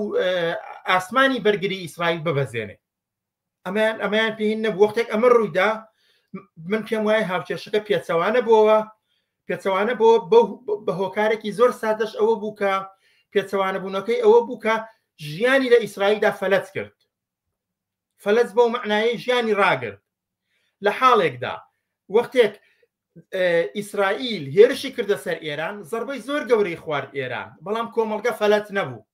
Speaker 16: ئاسمانی بەرگری ئیسرائیل ببەزێنێ. ئەمەیان پێهین نەبوو. وەختێک ئەمە ڕوویدا من پێم وایە هاوچێشەکە پێچەوانە بۆ بە هۆکارێکی زۆر سادەش ئەوە بوو کە پێچەوانە بوونەکەی ئەوە بوو کە ژیانی لە ئیسرائیلدا فەلەت کرد. فەلەت بۆ معنایی ژیانی ڕاگرت. لە حاڵێکدا وەختێک ئیسرائیل هێرشی کردە سەر ئێران زەربەی زۆر گەورەی خوارد ئێران، بەڵام کۆمەڵگە فەلەت نەبوو.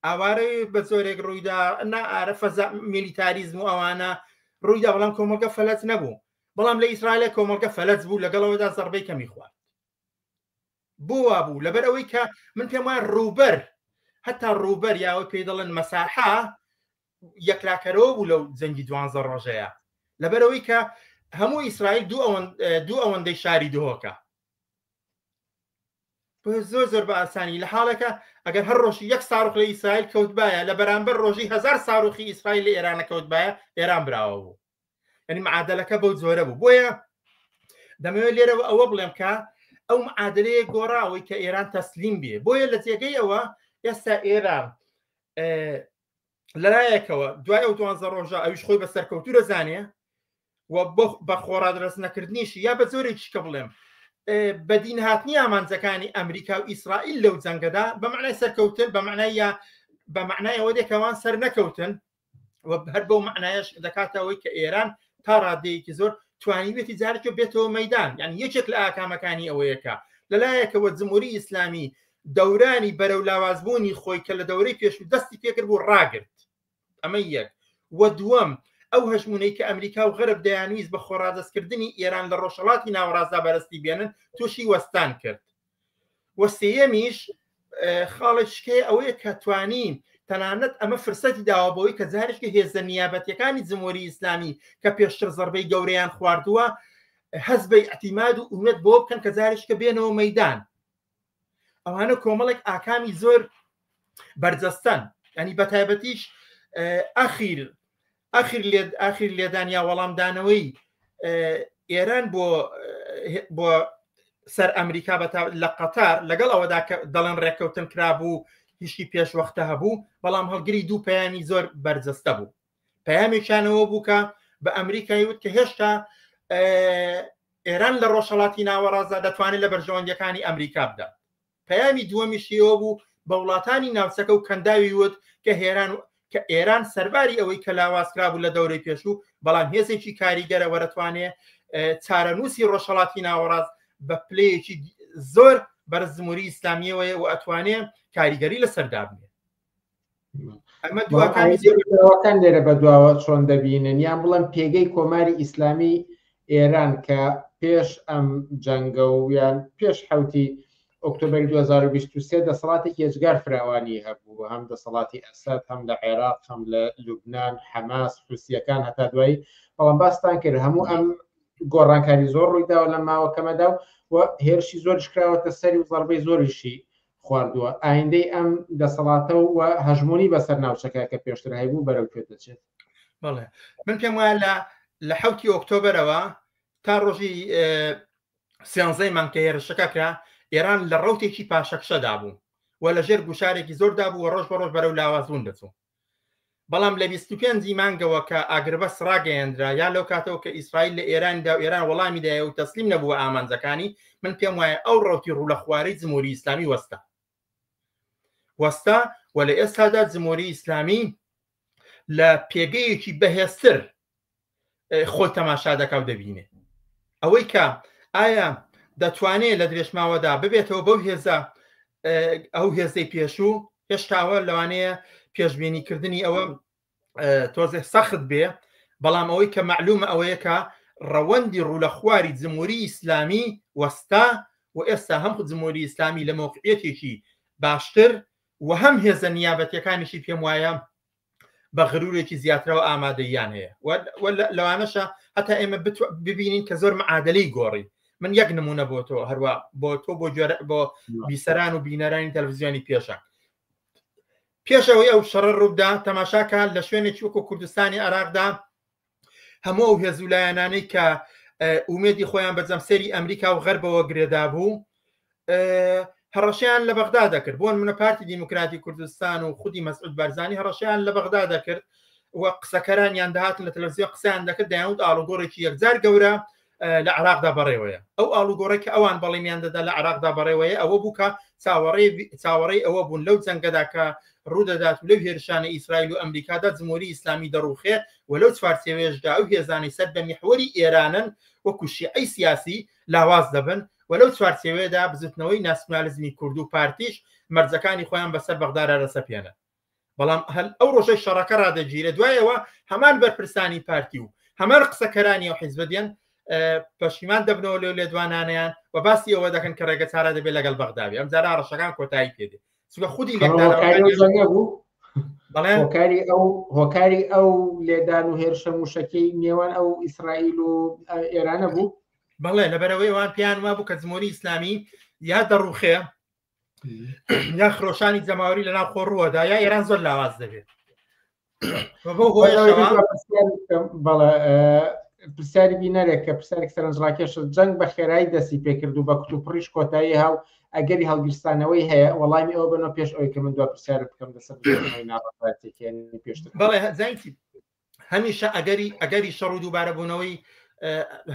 Speaker 16: ئاوارەی بە زۆرێک ڕوویدا ئارە فەزا میلیتاریزم و ئەوانە ڕوویدا، بەڵام کۆمەڵگە فەلەت نەبوو. بەڵام لە ئیسرائیل کۆمەڵگە فەلەت بوو لەگەڵەوەدا زەربەی کەمی خوارد. بۆ وا بوو لەبەر ئەوەی کە من پێم وایە ڕووبەر هەتا ڕووبەر یاوە پێی دەڵێن مەساحە یەکلاکەرەوە بوو لەو جەنگی 12 ڕۆژەیە، لەبەرەوەی کە هەموو ئیسرائیل دوو ئەوەندەی شاری دهۆکە زۆر بە ئاسانی لە حاڵەکە ئەگەر هەر ڕۆژی یەک ساڕۆخ لە ئیسرائیل کەوتبایە لە بەرامبەر ڕۆژی 1000 ساڕۆخی ئیسرائیل لە ئێرانە کەوتبایە ئێران براوە بوو. یعنی معادلەکە بەو جۆرە بوو. بۆیە دەمەوێت لێرەوە ئەوە بڵێم کە ئەو معادلەیە گۆڕاوەی کە ئێران تەسلیم بێ. بۆیە لە جێگەی ئەوە ئێستا ئێران لەلایەکەوە دوای ئەو 12 ڕۆژە ئەویش خۆی بە سەرکەوتورە زانێ و بە خۆڕادرەست نەکردنیشی یا بە زۆرێکی کە بڵێم بەدین هاتنی ئامانجەکانی ئەمریکا و ئیسرائیل لەو جەنگەدا بە معنای سەرکەوتن بە معنای ئەوە دێکەوان سەر نەکەوتن و هەر بەو معنایش دەکاتەوەی کە ئێران تا ڕادەیەکی زۆر توانیوێتی جارێکە بێتەوە مەیدان. یعنی یەکێک لە ئاکامەکانی ئەوەیەکە لەلایەکەوە جمهوری ئیسلامی دەورانی بەرەو لاوازبوونی خۆی کە لە دەورەی پێشوو دەستی پێکرد بوو ڕاگرت. ئەمە یەک. و دووەم ئەو هەژمونەی کە ئەمریکا و غەرب دەیانویست بە خۆڕادەستکردنی ئێران لە ڕۆژهەڵاتی ناوەڕازدا بەرزتی بێنن تووشی وەستان کرد. و سێیەمیش خاڵشکەی ئەوەیە کە توانین تەنانەت ئەمە فرسەتی داوابەوەی کە جارێککە هێزە نیابەتیەکانی جمهوری ئیسلامی کە پێشتر زەربەی گەورەیان خواردووە حەزبەی ئەتیماد و ئومێت بۆ بکەن کە جارێککە بێنەوە مەیدان. ئەوانە کۆمەڵێک ئاکامی زۆر بەرجەستن. ینی بەتایبەتیش ئاخیر لێدانیا وەڵامدانەوەی ئێران بۆ سەر ئەمریکا لە قەتار لەگەڵ ئەوەدا کە دەڵێن ڕێککەوتن کرابوو هیچی پێشوەختە هەبوو، بەڵام هەڵگری دوو پەیامی زۆر بەرجەستە بوو. پەیامێکیانەوە بوو کە بە ئەمریکای وت کە هێشتا ئێران لە ڕۆژهەڵاتی ناوەڕازدا دەتوانێت لە بەرژەوەندەکانی ئەمریکا بدات. پەیامی دووەمیشیەوە بوو بە وڵاتانی ناوچەکە و کەنداوی وت کە ئێران سەرباری ئەوەی کە لاوازکرا بوو لە دەورەی پێشوو، بەڵام هێزێکی کاریگەرە وەرەتوانێت چارەنووسی ڕۆژهەڵاتی ناوەڕاز بە پلەیەکی زۆر بەرز جمهوری ئیسلامیەوەیە و ئەتوانێت کاریگەری لەسەردا بنێت.
Speaker 14: ئەمەکان لێرە بەدواوە چۆن دەبینن یان بڵم پێگەی کۆماری ئیسلامی ئێران کە پێش ئەم جەنگە و یان پێش حوتی ئۆکتۆبەری 2023 دەسەڵاتێکی هێزگار فراوانی هەبوو هەم دەسەڵاتی ئەساد هەم لە عێراق هەم لە لوبنان حەماس حوسیەکان هەتا دوایی بەڵام باستان کرد هەموو ئەم گۆڕانکاری زۆر ڕوویداوە لە ماوەکەمەدا و هێرشی زۆریش کراوەتە سەری و زەربەی زۆریشی خواردووە ئایندەی ئەم دەسەڵاتە و هەژمونی بەسەر ناوچەکە کە پێشتر هەیبوو بەرەو کوێ دەچێت.
Speaker 16: بەڵێ من پێم وایە لە حوتی ئۆکتۆبەرەوە تا ڕۆژی سیانزەی مانکە هێرشەکە کرا ئێران لە ڕوتێکی پاشەکشەدا بوو و لە ژێر گوشارێکی زۆردا بوو و ڕۆژ بە ڕۆژ بەرەو لاوازبوون دەچوو. بەڵام لە 25 مانگەوە کە ئاگربەس ڕاگەیەندرا یا لەو کاتەوە کە ئیسرائیل لە ئێراندا و ئێران وەڵامی دایە و تەسلیم نەبووە ئامانجەکانی من پێم وایە ئەو ڕوتی ڕوو لە خوارەی جمهوری ئیسلامی وەستا و لە ئێستادا جمهوری ئیسلامی لە پێگەیەکی بەهێزتر خۆی تەماشا دەکا و دەبینێ ئەوەی کە ئایا دەتوانێت لە درێژماوەدا ببێتەوە بەو هێزە ئەو هێزەی پێشوو هێشتاوە لەوانەیە پێشبینیکردنی ئەوە تۆزێ سەخت بێ بەڵام ئەوەی کە معلومە ئەوەیە کە ڕەوەندی ڕوو لە خواری جمهوری ئیسلامی وەستا و ئێستا هەم جمهوری ئیسلامی لە مۆقعیەتێکی باشتر و هەم هێزە نیابەتیەکانیشی پێم وایە بە غرورێکی زیاترەوە ئامادەیان هەیە لەوانەشە هەتا ئێمە ببینین کە زۆر معادلەی گۆڕی من یەک نمونە بۆ تۆ هەروە بۆ تۆ بۆ بیسەران و بینەرانی تەلەڤیزیۆنی پێشەوەی ئەو شەڕە ڕووبدا تەماشاکە لە شوێنێکی وەکو کوردستانی عێراقدا هەموو ئەو هێزولایەنانەی کە ئومێدی خۆیان بە جەمسەری ئەمریکا و غەربەوە گرێدا بوو هەڕەشیان لە بەغدا دەکرد بۆن منە پارتی دیموکراتی کوردستان و خودی مەسعود بارزانی هەڕەشیان لە بەغدا دەکرد و قسەکەرانیان داهاتن لە تەلەڤیزیۆن قسەیان دەکرد دەیانوت ئاڵوگۆڕێکی یەکجار گەورە لە عێراقدا بەڕێوەیە ئەو ئاڵوگۆڕێک کە ئەوان بەڵێمیان دەدا لە عێراقدا بەڕێوەیە ئەوە بوو کە چاوەڕێی ئەوە بوون لەو جەنگەدا کە ڕوودەدات و لەو هێرشانە ئیسرائیل و ئەمریکادا جمهوری ئیسلامی دەڕوخێ و لەو چوارچێوێژدا ئەو هێزانی سەر بە میحوەری ئێرانن وەکو شیعەی سیاسی لاواز دەبن و لەو چوارچێوێدا بزوتنەوەی ناسیۆنالیزمی کورد و پارتیش مەرجەکانی خۆیان بەسەر بەغدارە دەسەپێنن بەڵام هەل ئەو ڕۆژەی شەڕەکە ڕادەگیرێت دوایەوە هەمان بەرپرسانی پارتی و هەمان قسەکەرانی و حیزب دێن پەشیمان دەبنەوە لێو لێدوانانیان و باسی ئەوە دەکەن کە ڕێگە چارە دەبێت لەگەڵ بەغداوی ئەم جارە ڕەشەکان کۆتایی پێدێ سوگە خودی
Speaker 14: هۆکاری ئەو لێدان و هێرشە موشەکەی نێوان ئەو ئیسرائیل و ئێرانە بوو
Speaker 16: بەڵێ لەبەرەوەی ئەوان پێیان وا بوو کە جمهوری ئیسلامی یا دەڕوخێ یا خرۆشانی جەماوەری لەناو خۆڕووەدا یا ئێران زۆر لاواز دەبێت
Speaker 14: پرسیاری بینەرێک کە پرسیارێک سەرنجڕاکێشە جەنگ بە خێرایی دەستی پێکرد و بە کتوپڕیش کۆتایی هاو ئەگەری هەڵگرستانەوەی هەیە وەڵامی ئەوە بنەوە پێش ئەوی کە من دو پرسیارە بکەم لەسەر ناڕەتێکی پێشتر
Speaker 16: بەڵێ زانیتی هەمیشە ئەگەری شەڕ و دووبارەبوونەوەی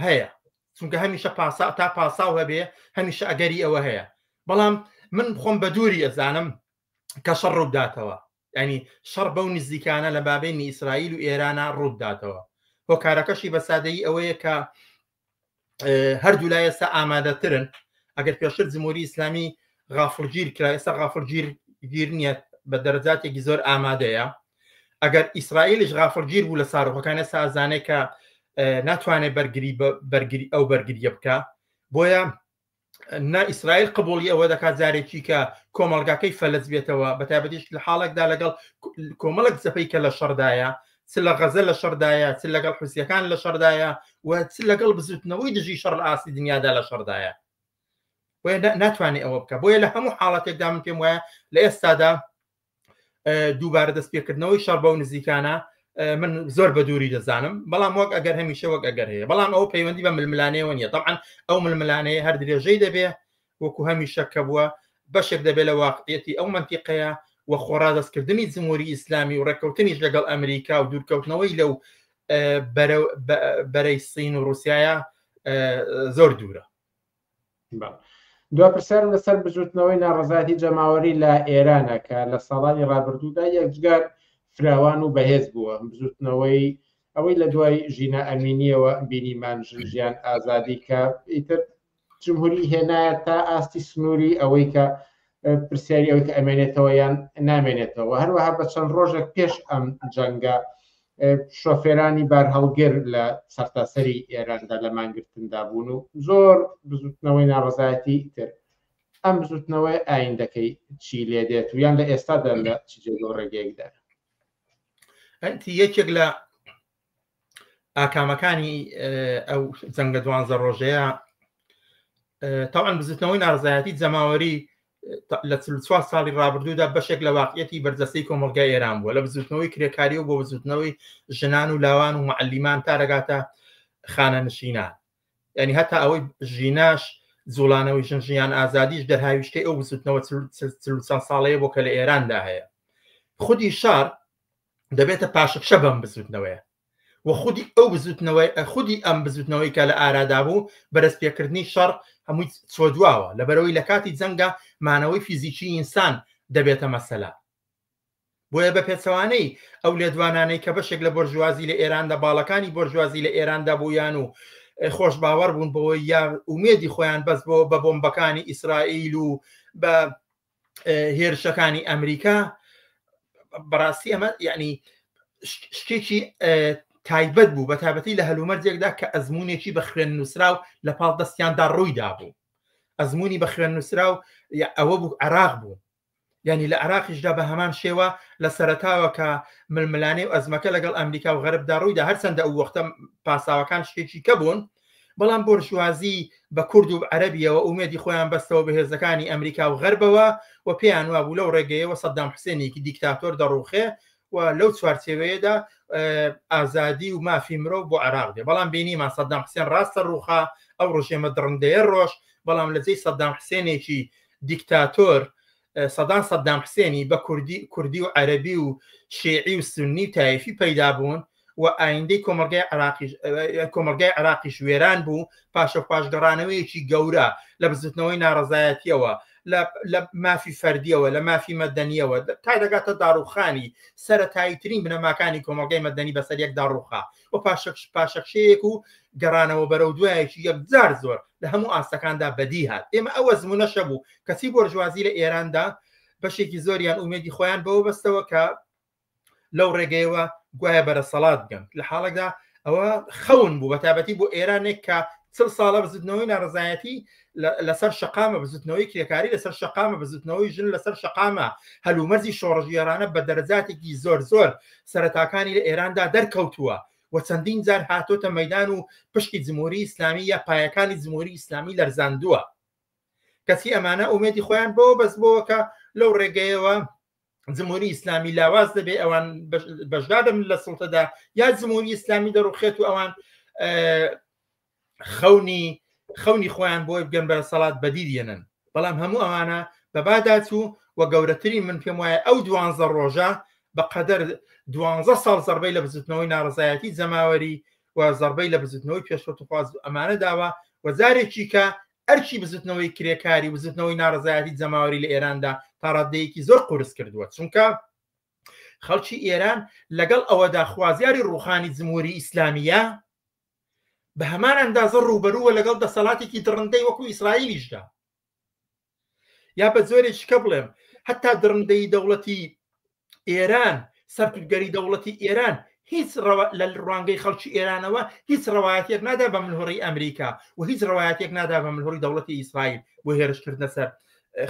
Speaker 16: هەیە چونکە هەمیشە تا پاساو هەبێ هەمیشە ئەگەری ئەوە هەیە بەڵام من خۆم بە دووری ئەزانم کە شەڕ ڕووداتەوە ینی شەڕ بەو نزیکانە لە بابینی ئیسرائیل و ئێرانە ڕووداتەوە هۆکارەکەشی بە سادەیی ئەوەیە کە هەردوو لای ئێستا ئامادەترن ئەگەر پێشتر جمهوری ئیسلامی غافڵگیر کرا ئێستا غافڵگیر نییە بە دەرەجاتێکی زۆر ئامادەیە ئەگەر ئیسرائیلش غافڵگیر بوو لە ساڕۆخەکان ئێستا ئازانێت کە ناتوانێت بەرگری ئەو بەرگریە بکە بۆیە نا ئیسرائیل قبوڵی ئەوە دەکات جارێکی کە کۆمەڵگاکەی فەلەز بێتەوە بەتابەتیش لە حاڵێکدا لەگەڵ کۆمەڵک جەپەی کە لە شەڕدایە چ لە غەزە لە شەڕدایە چ لەگەڵ حوسیەکان لە شەڕدایە و چ لەگەڵ بزوتنەوەی دژی شەڕ لە ئاستی دنیادا لە شەڕدایە بۆیە ناتوانێت ئەوە بکە بۆیە لە هەموو حاڵەتێکدا من پێم وایە لە ئێستادا دووبارە دەستپێکردنەوەی شەڕ بەو نزیکانە من زۆر بە دووری دەزانم بەڵام وەک ئەگەر هەمیشە وەک ئەگەر هەیە بەڵام ئەو پەیوەندی بە ململانەوە نیە طبعاً ئەو ململانەیە هەر درێژەی دەبێ وەکو هەمیشە کە بووە بەشێک دەبێت لە واقعیەتی ئەو منتیقەیە و خۆڕا دەستکردنی جمهوری ئیسلامی و ڕێککەوتنیش لەگەڵ ئەمریکا و دوورکەوتنەوەی لەو بەرەی سین و رووسایە زۆر دوورە.
Speaker 14: دو پرسیارم لەسەر بژوتنەوەی ناڕەزایەتی جەماوەری لە ئێرانە کە لە ساڵانی ڕابردوودا یەکجار فراوان و بەهێز بووە بژوتنەوەی ئەوەی لە دوای ژینە ئەمینیەوە بینیمان ژیان ئازادی کە ئیتر جمهوری هێنایە تا ئاستی سنووری ئەوەی کە پرسیاری ئەوەی کە ئەمێنێتەوە یان نامێنێتەوە. هەروەها بە چەند ڕۆژێک پێش ئەم جەنگە شۆفێرانی بار هەڵگر لە سەرتاسەری ئێراندا لە مانگرتندا بوون و زۆر بزوتنەوەی ناڕزایەتی تر. ئەم بزوتنەوەی ئایندەکەی چی لێ دێت و یان لە ئێستادا لە چجێگە ڕێگەیەکدا؟
Speaker 16: ئەنتی یەکێک لە ئاکامەکانی ئەو جەنگە 12 ڕۆژەیە تاوان بزوتنەوەی ناڕزایەتی جەماوەری لە 4 ساڵی ڕابردوودا بەشێک لە واقعەتی بەرجەستەی کۆمەلگای ئێران بووە لە بزوتنەوەی کرێکاری و بۆ بزوتنەوەی ژنان و لاوان و معلیمان تا دەگاتە خانە نشینان. یعنی هەتا ئەوەی ژیناش زوڵانەوەی ژنژیان ئازادیش دەرهاویشتەی ئەو بزوتنەوە 40 ساڵەیە بۆ کە لە ئێراندا هەیە. خودی شار دەبێتە پاشەکشە بەم بزوتنەوەیە و خودی ئەو بزوتنەوەی خودی ئەم بزوتنەوەی کە لە ئارادا بوو بەرزپێکردنی شەڕ هەمووی چۆ دواوە لەبەرەوەی لە کاتی جەنگە مانەوەی فیزیکی ئینسان دەبێتە مەسەلا. بۆیە بە پێچەوانەی ئەو لێدوانانەی کە بەشێک لە بۆرژوازی لە ئێراندا باڵەکانی بۆرژوازی لە ئێراندا بوویان و خۆش باوەڕ بوون بەوەی یا ئومێدی خۆیان بەس بۆ بە بۆمبەکانی ئیسرائیل و بە هێرشەکانی ئەمریکا بەڕاستی ئەمە یعنی شتێکی تایبەت بوو بە تایبەتی لە هەلومەرجێکدا کە ئەزمونێکی بە خوێن نووسرا و لە پاڵ دەستیاندا ڕوویدا بوو. ئەزمموی بە خوێن نووسرا و ئەوە بوو عراق بوو. یعنی لە عراقیشدا بە هەمان شێوە لە سەرتاوە کە ململانەی و ئەزمەکە لەگەڵ ئەمریکا و غەربدا ڕوویدا هەرچەندە ئەو وەختە پاساوەکان شتێکی کە بوون، بەڵام بۆرژوازی بە کورد و عەرەبیەوە ئومێدی خۆیان بەستەوە بە هێزەکانی ئەمریکا و غەربەوە و پێیان وا بوو لەو ڕێگەیەوە سەدام حوسێنێکی دیکتاتۆر دەڕوخێ و لەو چوارچێوەیەدا ئازادی و مافی مرۆڤ بۆ عراق دێ. بەڵام بینیمان سەدام حوسێن ڕاستە ڕوخا ئەو ڕۆژێمە درڕندەیە ڕۆژ، بەڵام لە جێی سەدام حوسێنێکی دیکتاتۆر سەدام حوسێنی بە کوردی و عەرەبی و شیعی و سونی و تایفی پەیدا بوون و ئایندەی کۆمەلگای عراقیش وێران بوو پاشە پاشگەڕانەوەیەکی گەورە لە بزوتنەوەی ناڕزایەتیەوە لە مافی فەردیەوە لە مافی مەدەنیەوە تا دەگاتە داڕوخانی سەرەتاییترین بنەماکانی کۆمەلگای مەدەنی بەسەر یەک داڕوخا و پاشەکشەیەک و گەڕانەوە بەرەو دوایەکی یەکجار زۆر لە هەموو ئاستەکاندا بەدی هات. ئێمە ئەوە زمونەشە بوو کەسی بۆرژوازی لە ئێراندا بەشێکی زۆریان ئومێدی خۆیان بەوە بەستەوە کە لەو ڕێگەیەوە گوایە بەرەسەڵات بگەن. لە حاڵێکدا ئەوە خەون بوو بە تایبەتی بۆ ئێرانێک کە 40 ساڵە بزوتنەوەی ناڕزایەتی لەسەر شقامە بزوتنەوەی کرێکاری لەسەر شقامە بزوتنەوەی ژن لەسەر شقامە هەلومەرزی شۆڕژیارانە بە دەرەجاتێکی زۆر زۆر سەرەتاکانی لە ئێراندا دەرکەوتووە و چەندین جار هاتۆتە مەیدان و پشتی جمهوری ئیسلامی یا پایەکانی جمهوری ئیسلامی لەرزاندووە. کەسی ئەمانە ئومێدی خۆیان بەوە بەس بۆوە کە لەو ڕێگەیەوە جمهوری ئیسلامی لاواز دەبێ ئەوان بەشدادەم لە سڵتەدا یا جمهوری ئیسلامی دەڕوخێت و ئەوان خەونی خۆیان بۆی بگەن بە سەڵات بەدیدێنن. بەڵام هەموو ئەوانە بەباداچوو و گەورەترین من پێم وایە ئەو 12 ڕۆژە بەقەدەر 12 ساڵ زەربەی لە بزوتنەوەی ناڕزایەتی جەماوەری و زەربەی لە بزوتنەوەی پێشوەتخواز ئەمانە داوە و جارێکی کە ئەرچی بزوتنەوەی کرێکاری بزوتنەوەی ناڕزایەتی جەماوەری لە ئێراندا تا ڕادەیەکی زۆر قورس کردووە، چونکە خەڵکی ئێران لەگەڵ ئەوەدا خوازیاری ڕوخانی جمهوری ئیسلامیە بە هەمان ئەندازە ڕوبەرووە لەگەڵ دەسەڵاتێکی درڕندەی وەکو ئیسرائیلیشدا. یا بە زۆرێک کە بڵێم هەتا درڕندەی دەوڵەتی ئێران سەرکردگەری دەوڵەتی ئێران هیچ لە ڕوانگەی خەڵکی ئێرانەوە هیچ ڕەوایەتێک نادا بە منهۆڕی ئەمریکا و هیچ ڕەوایەتێک نادا بە منهۆڕی دەوڵەتی ئیسرائیل بۆ هێرشکردنە سەر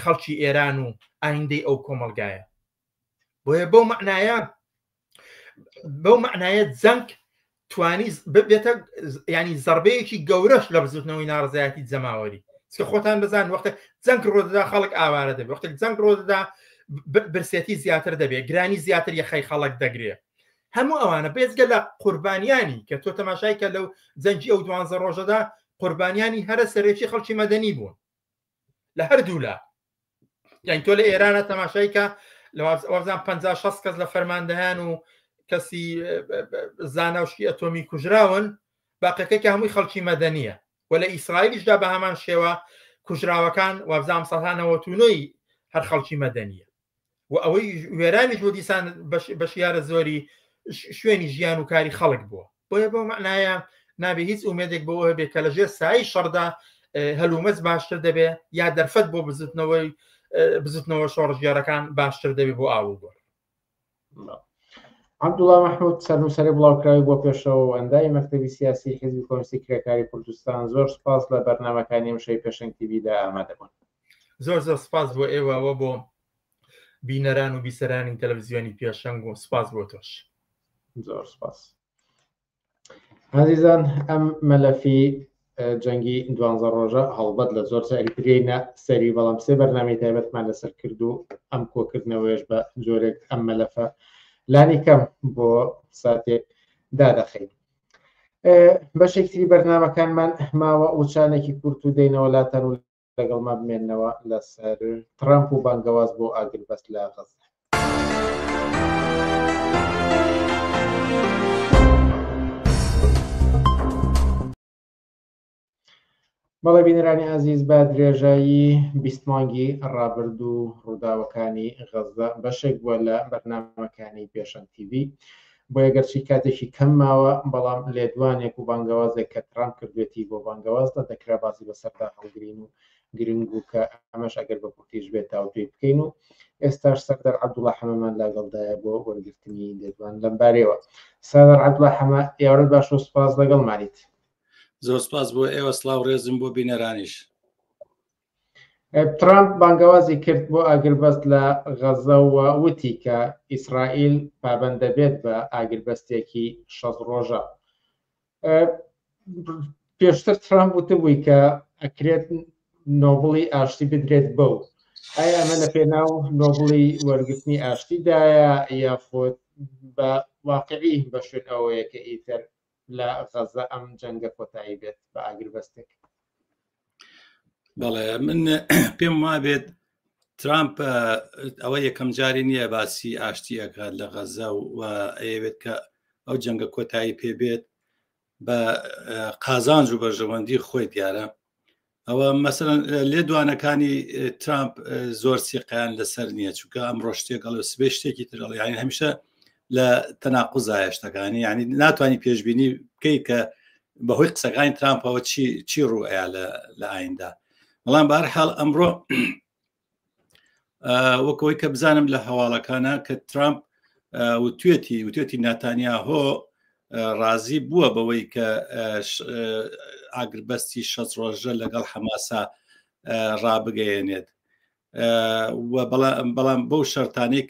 Speaker 16: خەڵکی ئێران و ئایندەی ئەو کۆمەلگایە. بۆیە بەو معنایە جەنگ توانی بێتە ینی زەربەیەکی گەورەش لە بزوتنەوەی ناڕزایەتی جەماوەری. چکە خۆتان بزان وەختە جەنگ ڕۆدەدا خەڵک ئاوارە دەبێت، وەختە جەنگ ڕۆدەدا برسێتی زیاتر دەبێت، گرانی زیاتر یەخەی خەڵک دەگرێت. هەموو ئەوانە بێزگە لە قوربانیانی کە تۆ تەماشای کە لەو جەنگی ئەو 12 ڕۆژەدا قوربانیانی هەرە سەرێکی خەڵکی مەدەنی بوون لە هەردوو لا. یان تۆ لە ئێرانە تەماشای کە لەوازان 50-60 کەس لە فەرماندەیان و کەسی زاناوشکی ئەتۆمی کوژراون، باقیەکەی کە هەمووی خەڵکی مەدەنیە و لە ئیسرائیلیشدا بە هەمان شێوە کوژراوەکان وابزام 1990 هەر خەڵکی مەدەنیە و ئەوەی وێرانیش بۆ دیسان بەشیارە زۆری شوێنی ژیان و کاری خەڵک بووە. بۆیە بۆ معنایە نابێ هیچ ئومێدێک بۆ بێ کە لەژێر سای شەڕدا هەلومەز باشتر دەبێ یا دەرفەت بۆ بزوتنەوەی بزوتنەوە شۆڕژگارەکان باشتر دەبێت بۆ ئاڵوگۆڕ.
Speaker 14: عەبدوڵڵا مەحموود سەرنووسەری بڵاوکراوی بۆ پێشەوە ئەندای مەکتەبی سیاسی حیزبی کۆمستی کرێکاری کوردستان زۆر سپاس لە بەرنامەکانی ئەمشەی پێشەنگ تیڤیدا ئامادەبوون.
Speaker 16: زۆر سپاس بۆ ئێوەوە بۆ بینەران و بیسەرانی تەلەڤیزیۆنی پێشەنگ و سپاس بۆ تۆش.
Speaker 14: زۆر سپاس. عزیزان ئەم مەلەفی جەنگی 12 ڕۆژە هەڵبەت لە زۆر جاری پرێینە سەری، بەڵام سێ بەرنامەی تایبەتمان لەسەر کرد و ئەم کۆکردنەوەیش بە جۆرێک ئەم مەلەفە لانی کەم بۆ ساتێک دادەخەین. بەشێکتری بەرنامەکانمان ماوە وچانێکی کورت و دەینەوە لاتەن و لەگەڵما بمێننەوە لەسەر ترامپ و بانگەواز بۆ ئاگربەست لە غەزە. بەڵێ بینەرانی ئازیز، با درێژایی 20 مانگی ڕابرد و ڕووداوەکانی غەزە بەشێک بووە لە بەرنامەکانی پێشەنگ تیڤی، بۆ ئەگەرچی کاتێکی کەم ماوە، بەڵام لێدوانێک و بانگەوازێک کە ترامپ کردوێتی بۆ بانگەوازدا دەکرا باسی بەسەردا هەڵگرین و گرنگ و کە ئەمەش ئەگەر بە کورتیش بێت تاوتوی بکەین و ئێستاش سەردار عەبدوڵڵا حەمەمان لەگەڵدایە بۆ وەرگرتنی لێدوان لەم بارەیەوە. سەردار عەبدوڵڵا حەمە، ئێوارەت باش و سپاس لەگەڵمانیت.
Speaker 17: زۆر سپاس بۆ ئێوە، سڵاو ڕێزم بۆ بینەرانیش.
Speaker 14: ترامپ بانگەوازی کرد بۆ ئاگربەست لە غەزە و وتی کە ئیسرائیل پابەندە بێت بە ئاگربەستێکی 6 ڕۆژە. پێشتر ترامپ وتبووی کە ئەکرێت نۆبڵی ئاشتی بدرێت بەو. ئایا ئەمە لە پێناو نۆبڵی وەرگرتنی ئاشتیدایە یاخۆت بە واقعی بە شوێن ئەوەیە کە ئیتر لە غەزە ئەم جەنگە کۆتایی بێت بە ئاگربەستێک؟
Speaker 17: بەڵێ، من پێم وابێت ترامپ ئەوە یەکەم جاری نییە باسی ئاشتی ئەکات لە غەزە و ئەوێت کە ئەو جەنگە کۆتایی پێبێت بە قازانج و بەرژەوەندی خۆی دیارە. ئەوە مەسەڵەن لێدوانەکانی ترامپ زۆر سیقیان لەسەر نییە، چونکە ئەمڕۆ شتێکەڵ سبێ شتێکی ترڵ، یعنی هەمیشە لە تەناقوزایە شتەکانی، یعنی ناتوانانی پێشببینی بکەیت کە بەهۆی قسەکانی ترامپەوە چی ڕوئەیە لە ئایندا. بەڵام بەهەرحاڵ ئەمڕۆ وەکەوەی کە بزانم لە هەواڵەکانە کە ترامپ وتوێتی ناتانیاهۆ ڕازی بووە بەوەی کە ئاگربەستی 6 ڕۆژە لەگەڵ حەماسا ڕابگەیەنێت، بەڵام بەو شەرتانەی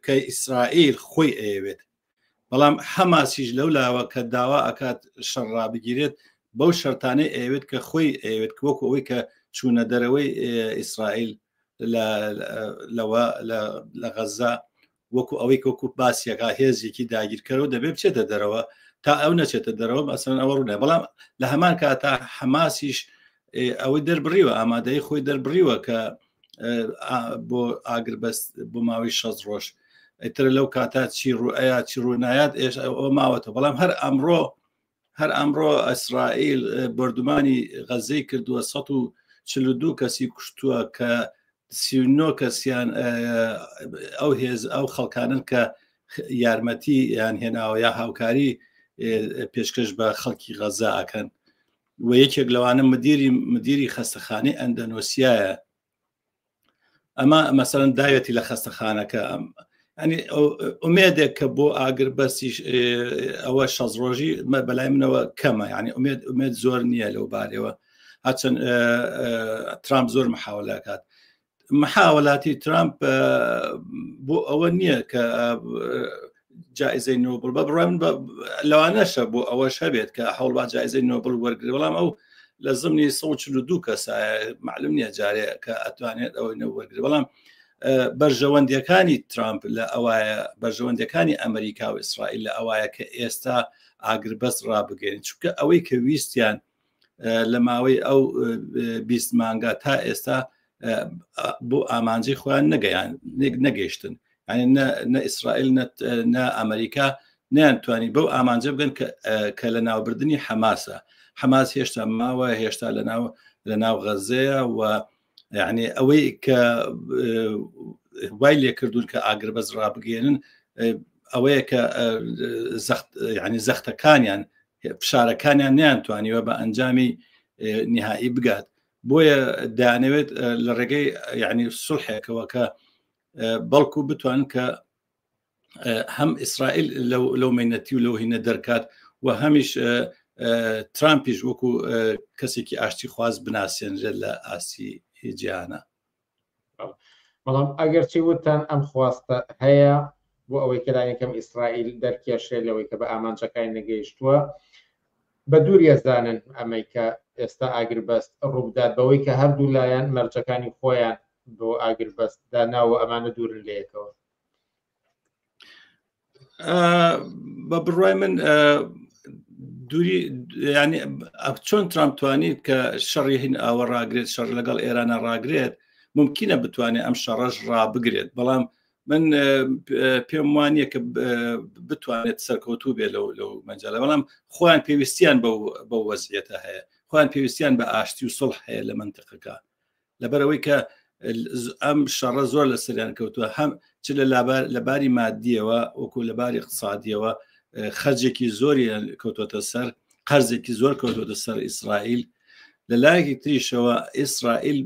Speaker 17: کە ئیسرائیل خۆی ئەیەوێت. بەڵام حەماسیش لەو لاوە کە داوا ئەکات شەڕ ڕابگیرێت بەو شەرتانەی ئەوێت کە خۆی ئەوێت وەکو ئەوەی کە چوونە دەرەوەی ئیسرائیل لە غەزە، وەکو ئەوەی کەوەکو باسیەکە هێزێکی داگیرکەرەوە دەبێت بچێتە دەرەوە تا ئەو نەچێتە دەرەوە، مەسەڵەن ئەوە ڕوونە. بەڵام لە هەمان کاتا حەماسیش ئەوەی دەربڕیوە، ئامادەی خۆی دەربڕیوە کە بۆ ئاگربەست بۆ ماوەی 6 ڕۆژ. ئیتر لەو کاتا چی ڕوئەیە چی ڕوونایەت ئێش ئەوە ماوەتەوە. بەڵام هەر ئەمڕۆ ئیسرائیل بەردومانی غەزەی کردووە، 142 کەسی کوشتووە کە 39 کەسیان ئەو خەڵکانن کە یارمەتی یان هێناوە یا هاوکاری پێشکەش بە خەڵکی غەزە ئەکەن. و یەکێک لەوانە مدیری خەستەخانەی ئەندەنۆسیایە. ئەمە مەسەڵەن داوێتی لە خەستەخانەکە، ینی ئومێدێک کە بۆ ئاگربەستی ئەوە 6 ڕۆژی بەلای منەوە کەمە، ینی ئومێد زۆر نییە لەو بارەوە، هەرچەند ترامپ زۆر محاوەلەکات. محاوەلاتی ترامپ بۆ ئەوە نییە کە جائزەی نۆبڵ بەڕای من لەوانەشە بۆ ئەوەش هەبێت کە هەوڵبا جائزەی نۆبڵ وەرگێ، بەڵام ئەو لە زمانی 142 کەسایە معلوم نییە جارێ کە ئەتوانێت ئەوەی نەوەرگێ. بەڵام بەرژەوەندەکانی ترامپ لە ئەوایە، بەرژەوەندەکانی ئەمریکا و ئیسرائیل لە ئەوایە کە ئێستا ئاگربەست ڕابگەین، چونکە ئەوەی کە ویستیان لە ماوەی ئەو 20 مانگا تا ئێستا بۆ ئامانجی خۆیان نەگەیشتن، ینی نە ئیسرائیل نە ئەمریکا نەیانتوانی بەو ئامانجە بگەن کە لە ناوبردننی حەماسە. حەماس هێشتا ماوە، هێشتا لە ناو غەزەیە و یعنی ئەوەی کە وای لێ کردوون کە ئاگربەست ڕابگەێنن ئەوەیە کە ینی زەختەکانیان، فشارەکانیان نیانتوانیوە بە ئەنجامی نهایی بگات. بۆیە دەیانەوێت لە ڕێگەی یعنی سڵحێکەوە کە بەڵکو بتوانن کە هەم ئیسرائیل لەو مینەتی و لەو هینە دەرکات و هەمیش ترامپیش وەکو کەسێکی ئاشتی خواز بناسیێنرێت لە ئاسی جیهانە.
Speaker 14: بەڵام ئەگەر چی وتان ئەم خواستە هەیە بۆ ئەوەی کەلایەکەم ئیسرائیل دەرکێشێت لەوەی کە بە ئامانجەکانی نەگەیشتووە بە دووریەزانن ئەمەی کە ئێستا ئاگربەست ڕوودات بەوەی کە هەردوو لایەن مەرجەکانی خۆیان بۆ ئاگربەست داناوە ئەمانە دوورن لەیەکەوە.
Speaker 17: بە بڕوای من دووری ینی چۆن ترامپ توانیت کە شەڕی هین ئاوە ڕاگرێت شەڕ لەگەڵ ئێرانە ڕاگرێت ممکنە بتوانێت ئەم شەڕەش ڕابگرێت بەڵام من پێم وانیە کە بتوانێت سەرکەوتوو بێ لەو مەجاالە بەڵام خۆیان پێویستیان بە وەزعیەتە هەیە خۆیان پێویستیان بە ئاشتی و سڵح هەیە لە منتقەکە لەبەرەوەی کە ئەم شەڕە زۆر لە سەریان کەوتووە هەم چ لەباری مادیەوە وەکو لەباری اقتصادیەوە خەرجێکی زۆری کەوتۆتە سەر قەرزێکی زۆر کەوتۆتە سەر ئیسرائیل لە لایەکی تریشەوە ئیسرائیل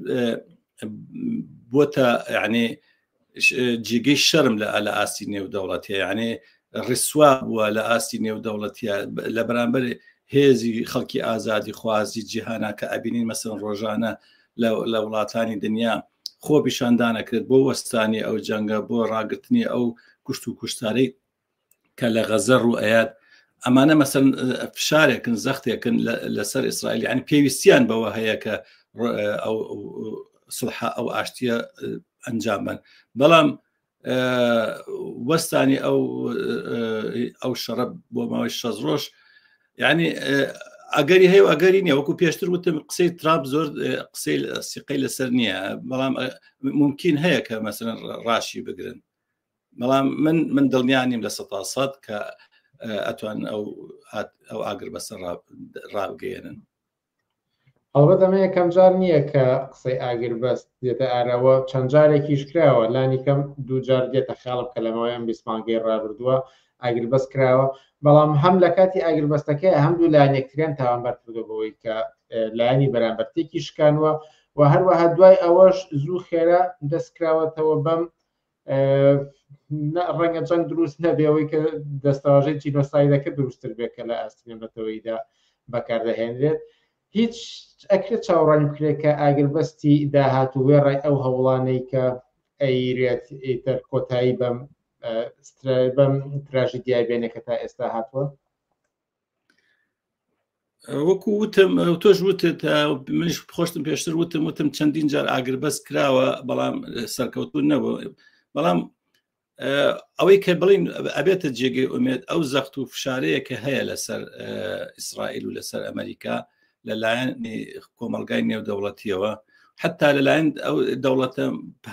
Speaker 17: بۆتە یعنی جێگەی شەرم لە ئاسی نێودەوڵەتیە یعنی ڕسوا بووە لە ئاسی نێودەوڵەتیە لە بەرامبەر هێزی خەڵکی ئازادی خوازی جیهانە کە ئەبینین مەسەن ڕۆژانە لە وڵاتانی دنیا خۆ پیشاندانەکرێت بۆ وەستانی ئەو جەنگە بۆ ڕاگررتنی ئەو کوشت و کوشتارەی کە لە غەزە ڕوو ئەیات ئەمانە مەسەن فشارێکن زەختێکن لەسەر ئیسرائیل ینی پێویستیان بەوە هەیە کە ئەو سڵح ئەو ئاشتیە ئەنجام بن بەڵام وەستانی ئەو شەڕە بۆ ماوەی 6 ڕۆژ یعنی ئەگەری هەیە ئەگەری نییە وەکو پێشتر وتم قسەی ترامپ زۆر قسەی سیقەی لەسەر نییە بەڵام ممکن هەیە کە مەسەن ڕاشی بگرن بەڵام من دڵنیانیم لە 100% کە ئەتوان ئەو ئاگر بەسەر ڕابگەێنن.
Speaker 14: ئەڵبەت ئەمە یەکەم جار نییە کە قسەی ئاگربەست دێتە ئارەوە چەند جارێکیش کراوە لانی کەم دوو جار دێتە خاڵب کە لەمەوەی ئەم 20 مانگەی ڕابردووە ئاگربەست کراوە بەڵام هەم لە کاتی ئاگربەستەکەی هەمدوو لایەن یەکتریان تاوانبەر کردو بەوەی کە لایەنی بەرامبەرتێکی شکانوە و هەروەها دوای ئەوەش زوو خێرا دەستکراوەتەوە بەم ڕەنگە جەنگ دروست نەبێەوەی کە دەستەواژەی جینۆسایدەکە دروستتر بێت کە لە ئاستێنەتەوەیدا بەکاردەهێنرێت هیچ ئەکرێت چاوەڕانی بکرێت کە ئاگربەستی داهاتوو وێڕای ئەو هەوڵانەی کە ئەیرێت ئیتر کۆتایی بەم تراژیدیای بێنێکە تا ئێستا هاتووە
Speaker 17: وەکو وتم تۆش وتت منیش خۆشتم پێشتر وتم چەندین جار ئاگربەست کراوە بەڵام سەرکەوتون نەبوو بەڵام ئەوەی کە بڵین ئەبێتە جێگەی ئومێد ئەو زەخت و فشارەیە کە هەیە لەسەر ئیسرائیل و لەسەر ئەمریکا لەلایەن کۆمەلگای نێودەوڵەتیەوە حتا لەلایەن ئەو دەوڵەتە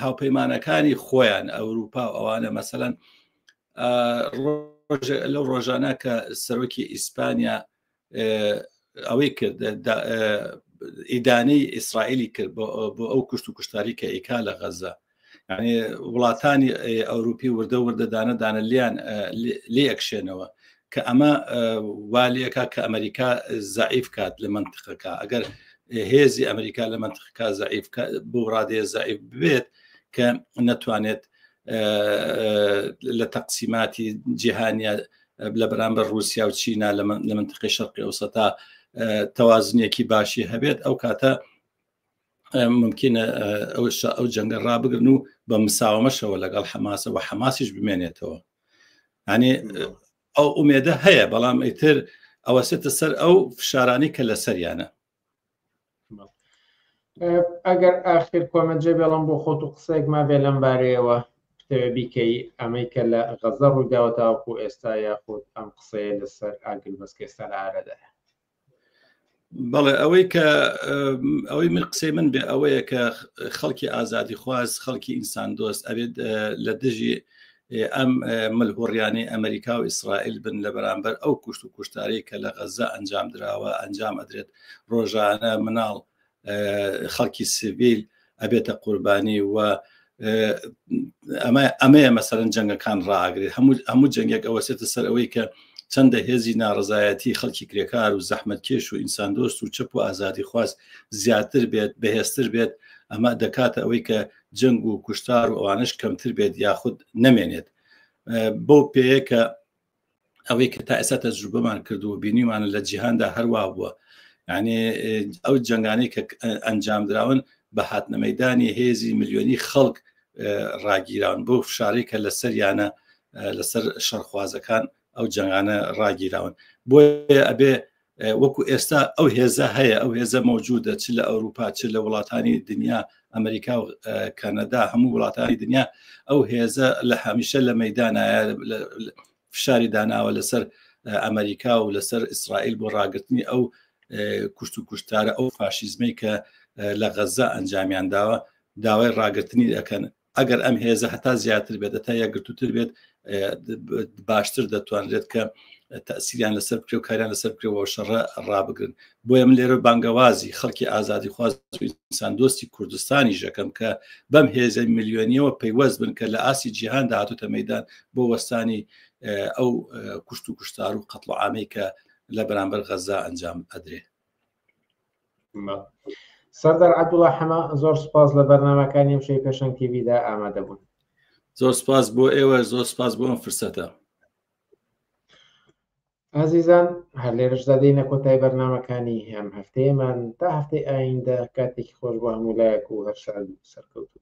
Speaker 17: هاوپەیمانەکانی خۆیان ئەوروپا و ئەوانە مەسەلەن لەو ڕۆژانە کە سەرۆکی ئیسپانیا ئەوەی کرد ئیدانەی ئیسرائیلی کرد بۆ ئەو کوشت و کوشتاری کە ئیکا لە غەزە یعنی وڵاتانی ئەوروپی وردەدانەدانە لێ ئەکشێنەوە کە ئەمە والیەکە کە ئەمریکا زعیف کات لە منتقەکە ئەگەر هێزی ئەمریکا لە منتقەکە زعیف بۆ ڕادەیە زعیف بێت کە نەتوانێت لە تەقسیماتی جیهانیە لە بەرامبەر رووسیا و چینا لە منتقی شەرقی ئەوسەتا تەوازنێکی باشی هەبێت ئەو کاتە ممکنە ئەو جەنگە ڕابگرن و بە مساومەشەوە لەگەڵ حەماسە و حەماسیش بمێنێتەوە ینی ئەو ئومێدە هەیە بەڵام ئیتر ئەوەسێتە سەر ئەو فشارانی کە لە سەریانە
Speaker 14: ئەگەر ئاخر کۆمەنجێ بێڵم بۆ خۆت و قسەیەک ما بێ لەم بارەیەوە شتەوە بیکەی ئەمەی کە لە غەزە ڕوویداوە تاوەکو ئێستا یاخود ئەم قسەیە لەسەر ئاگربەست کە ئێستا لە ئارەدایە
Speaker 17: بەڵێ ئەوەی کە ئەوەی من قسەی من بێ ئەوەیە کە خەڵکی ئازادی خواز خەڵکی ئینسان دۆست ئەبێت لە دژی ئەم ملهوڕیانی ئەمریکا و ئیسرائیل بن لە بەرامبەر ئەو کوشت و کوشتاری کە لە غەزە ئەنجام درراوە ئەنجام ئەدرێت ڕۆژانە مناڵ خەڵکی سیڤیل ئەبێتە قوربانی و ئەمەیە مەسەرەن جەنگەکان ڕائگرێت هەموو جەنگێک ئەوەسێتە سەر ئەوەی کە چەندە هێزی ناڕزایەتی خەڵکی کرێکار و زەحمەتکێش و ئینساندۆست و چەپ و ئازادی خواست زیاتر بێت بەهێزتر بێت ئەمە دەکاتە ئەوەی کە جەنگ و کوشتار و ئەوانش کەمتر بێت یاخود نەمێنێت بۆ پێەیە کە ئەوەی کە تا ئێستا تەجروبەمان کردو و بینیمانە لە جیهاندا هەروە بووە یعنی ئەو جەنگانەی کە ئەنجام دراون بە هاتنەمەدانی هێزی ملیۆنی خەڵک ڕاگیراون بۆ فشارەی کە لەسەریانە لەسەر شەڕخوازەکان ئەو جەنگانە ڕاگیراون بۆیە ئەبێ وەکو ئێستا ئەو هێزە هەیە ئەو هێزە مەوجودە چ لە ئەوروپا چ لە وڵاتانی دنیا ئەمریکا و کەنەدا هەموو وڵاتانی دنیا ئەو هێزە لە هەمیشە لە مەیدانایە فشاری داناوە لەسەر ئەمریکا و لەسەر ئیسرائیل بۆ ڕاگررتنی ئەو کوشت و کوشتارە ئەو فاشیزمەی کە لە غەزە ئەنجامیان داوە داوای ڕاگررتنی دەکەن ئەگەر ئەم هێزە هەتا زیاتر بێت تا یەکگرتووتر بێت باشتر دەتوانرێت کە تەسیریان لەسەر بکرێ و کاریان لەسەر بکرێەوە شەڕە ڕابگرن بۆیە من لێرە بانگەوازی خەڵکی ئازادی خواست ئینساندۆستی کوردستانی ژەکەم کە بەم هێزە ملیۆنیەوە پەیوەست بن کە لە ئاسی جیهان داهاتوتە مەیدان بۆ وەستانی ئەو کوشت و کوشتار و قەتڵ عامەی کە لە بەرامبەر غەزا ئەنجام ئەدرێ.
Speaker 14: سەردار عەبدوڵڵا حەما زۆر سپاس لە بەرنامەکانی ئەمشەی پێشەنگ تیڤیدا ئامادە بوون.
Speaker 17: زۆر سپاس بۆ ئێوە زۆر سپاس بۆ ئەم فرسەتە.
Speaker 14: ئازیزان هەر لێرەشدا دێنە کۆتای بەرنامەکانی ئەم هەفتەیەمان تا هەفتەی ئایندە کاتێکی خۆش بۆ هەموو لایەک و هەر شاد و سەرکەوتوو.